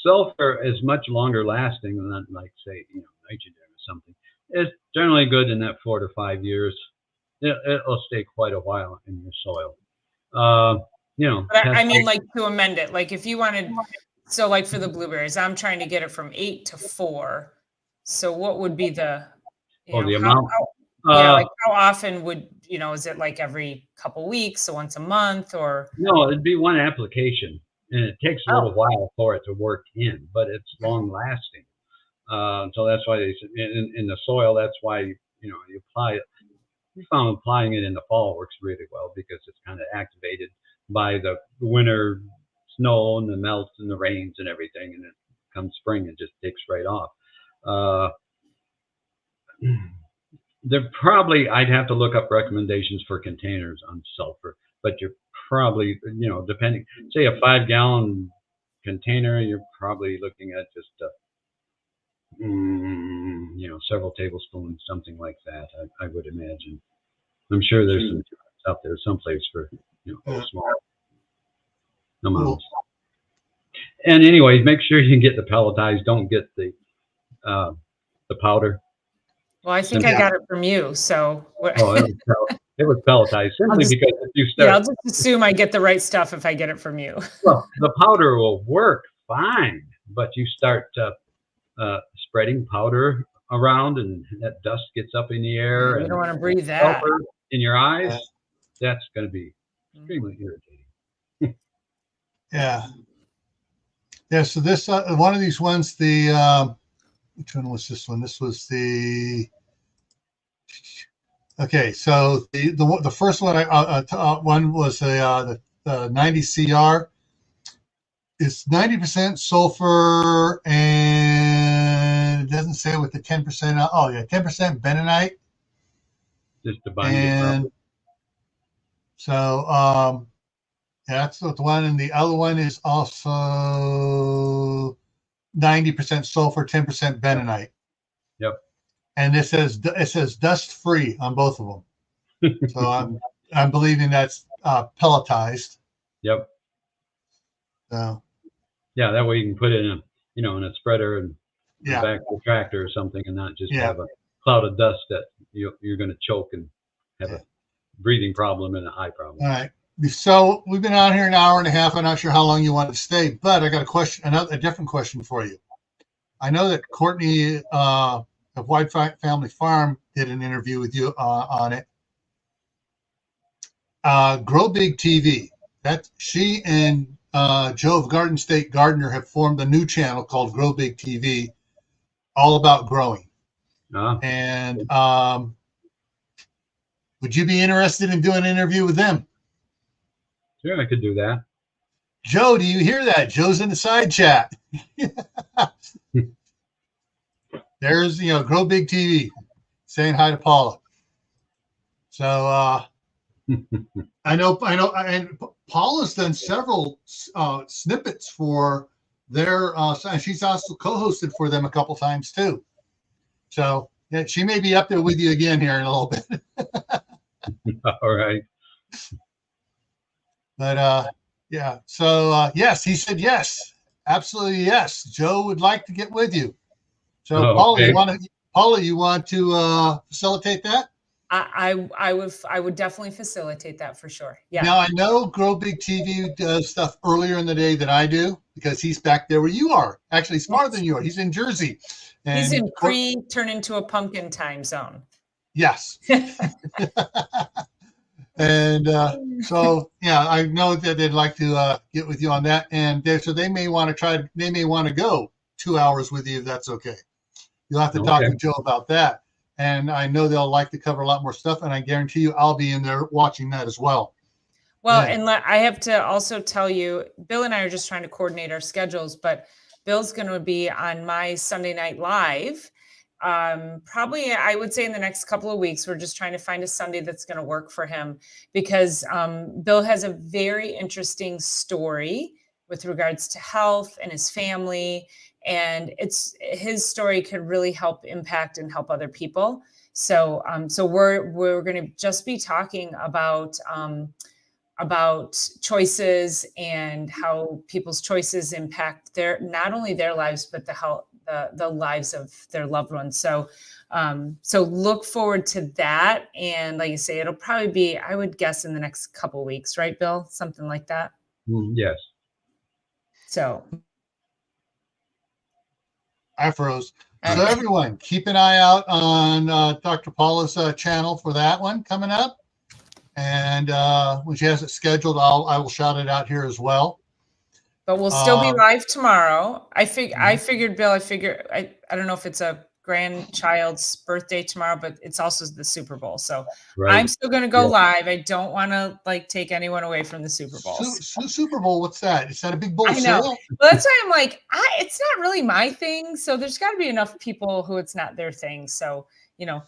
Sulfur is much longer lasting than, like, say, nitrogen or something. It's generally good in that 4 to 5 years. It'll stay quite a while in your soil. But I mean, like, to amend it, like if you wanted, so like for the blueberries, I'm trying to get it from 8 to 4. So what would be the amount? Like how often would is it like every couple weeks, so once a month, or? No, it'd be one application, and it takes a little while for it to work in, but it's long lasting. So that's why they in the soil. That's why you apply it. We found applying it in the fall works really well, because it's kind of activated by the winter snow and the melt and the rains and everything, and then comes spring, it just takes right off. They're probably, I'd have to look up recommendations for containers on sulfur, but you're probably, depending, say a 5-gallon container, you're probably looking at just, several tablespoons, something like that. I would imagine. I'm sure there's some out there someplace for, small amounts. And anyways, make sure you get the pelletized. Don't get the powder. Well, I think I got it from you. So it was pelletized simply because if you start. Yeah, I'll just assume I get the right stuff if I get it from you. Well, the powder will work fine, but you start spreading powder around, and that dust gets up in the air. You and don't want to breathe that in your eyes. That's going to be extremely irritating. Yeah. So this one of these ones, the which one was this one? This was the. Okay, so the first one one was the 90 CR. It's 90% sulfur, and it doesn't say what the 10%. Oh yeah, 10% bentonite. Just to bind it up. So that's the one, and the other one is also 90% sulfur, 10% bentonite. Yep. And it says dust free on both of them. So I'm believing that's pelletized. Yep. So. Yeah, that way you can put it in a spreader and back the tractor or something, and not just have a cloud of dust that you're going to choke and have a breathing problem and an eye problem. All right. So we've been on here an hour and a half. I'm not sure how long you want to stay, but I got a different question for you. I know that Courtney of White Family Farm did an interview with you on it. Grow Big TV. That she and Joe of Garden State Gardener have formed a new channel called Grow Big TV, all about growing. And would you be interested in doing an interview with them? Sure, I could do that. Joe, do you hear that? Joe's in the side chat. There's, Grow Big TV saying hi to Paula. So I know, and Paula's done several snippets for their. She's also co-hosted for them a couple times too. So yeah, she may be up there with you again here in a little bit. All right. But yeah. So yes, he said yes, absolutely yes. Joe would like to get with you. So okay. Paula, you want to facilitate that? I would definitely facilitate that for sure. Yeah. Now I know Grow Big TV does stuff earlier in the day than I do because he's back there where you are. Actually, he's farther than you are. He's in Jersey. And he's in turn into a pumpkin time zone. Yes. And so yeah, I know that they'd like to get with you on that, and so they may want to go 2 hours with you if that's okay. You'll have to talk to Joe about that. And I know they'll like to cover a lot more stuff, and I guarantee you I'll be in there watching that as well. Well, and I have to also tell you, Bill and I are just trying to coordinate our schedules, but Bill's going to be on my Sunday Night Live. Probably, I would say in the next couple of weeks, we're just trying to find a Sunday that's going to work for him because Bill has a very interesting story with regards to health and his family. And his story could really help impact and help other people. So, we're going to just be talking about choices and how people's choices impact not only their lives, but the lives of their loved ones. So look forward to that. And like you say, it'll probably be, I would guess, in the next couple of weeks, right, Bill? Something like that. Yes. So. I froze. So everyone, keep an eye out on Dr. Paula's channel for that one coming up. And when she has it scheduled, I will shout it out here as well. But we'll still be live tomorrow. I figured, Bill, I don't know if it's a grandchild's birthday tomorrow, but it's also the Super Bowl. So I'm still going to go live. I don't want to take anyone away from the Super Bowl. Super Bowl, what's that? Is that a big bowl I know. cereal? Well, that's why I'm like, it's not really my thing. So there's got to be enough people who it's not their thing. So,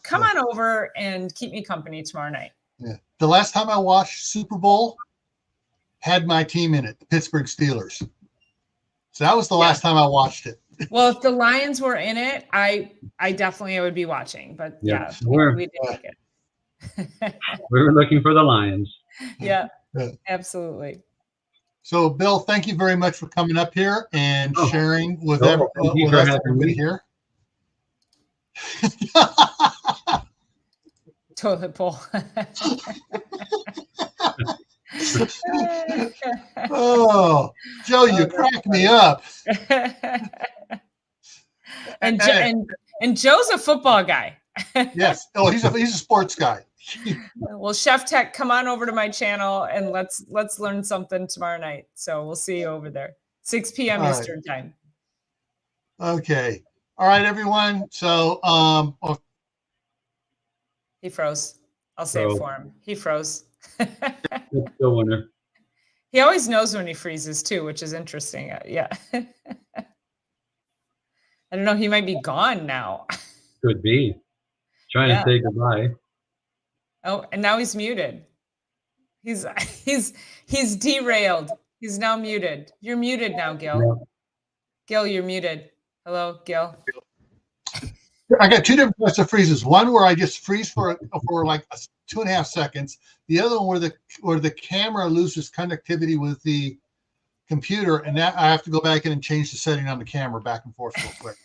come on over and keep me company tomorrow night. Yeah. The last time I watched Super Bowl had my team in it, the Pittsburgh Steelers. So that was the last time I watched it. Well, if the Lions were in it, I definitely would be watching. But we didn't make it. We were looking for the Lions. Yeah, absolutely. So, Bill, thank you very much for coming up here and sharing with everybody here. Toilet bowl. Oh, Joe, you crack me up. And Joe's a football guy. Yes. Oh, he's a sports guy. Well, Chef Tech, come on over to my channel and let's learn something tomorrow night. So we'll see you over there, 6 p.m. Eastern time. Okay. All right, everyone. So, he froze. I'll say it for him. He froze. The winner. He always knows when he freezes too, which is interesting. Yeah. I don't know. He might be gone now. Could be. Trying to say goodbye. Oh, and now he's muted. He's derailed. He's now muted. You're muted now, Gil. Yeah. Gil, you're muted. Hello, Gil. I got two different types of freezes. One where I just freeze for like 2.5 seconds. The other one where the camera loses connectivity with the computer, and that I have to go back in and change the setting on the camera back and forth real quick.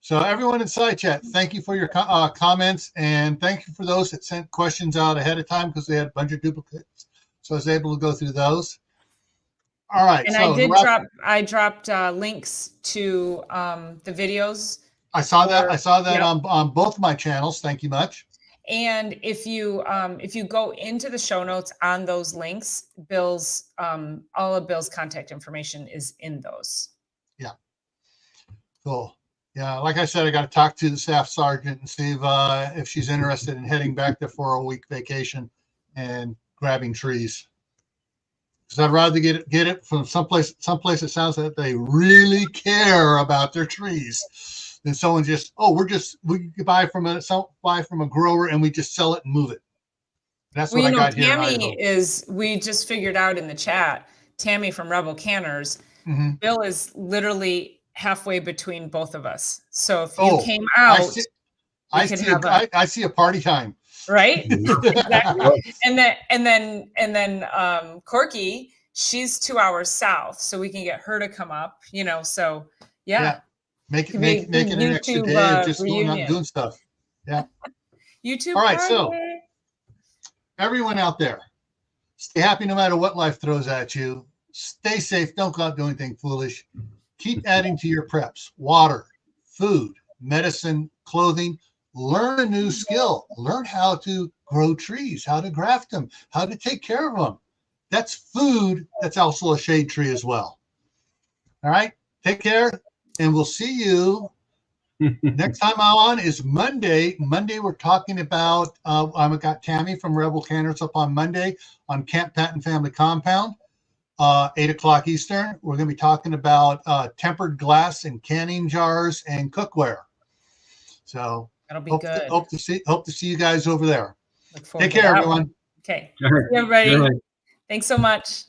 So everyone in side chat, thank you for your comments, and thank you for those that sent questions out ahead of time because they had a bunch of duplicates. So I was able to go through those. All right. And so I dropped links to the videos. I saw that on both of my channels. Thank you much. And if you go into the show notes on those links, all of Bill's contact information is in those. Yeah. Cool. Yeah. Like I said, I got to talk to the staff sergeant and see if she's interested in heading back there for a week vacation and grabbing trees. Because I'd rather get it from someplace that sounds like they really care about their trees than someone just, we buy from a grower and we just sell it and move it. That's what I got here. Tammy we just figured out in the chat, Tammy from Rebel Canners, Bill is literally halfway between both of us. So if you came out, I see a party time. Right? Exactly. And then Corky, she's 2 hours south, so we can get her to come up, so yeah. Make it an extra day of just doing stuff. Yeah. YouTube. All right, so everyone out there, stay happy no matter what life throws at you. Stay safe. Don't go out doing anything foolish. Keep adding to your preps: water, food, medicine, clothing. Learn a new skill. Learn how to grow trees, how to graft them, how to take care of them. That's food. That's also a shade tree as well. All right. Take care. And we'll see you next time I'm on is Monday. Monday, we're talking about, I've got Tammy from Rebel Canners up on Monday on Camp Patton Family Compound, 8 o'clock Eastern. We're going to be talking about tempered glass and canning jars and cookware. So that'll be good. Hope to see you guys over there. Take care, everyone. Okay. Everybody. Thanks so much.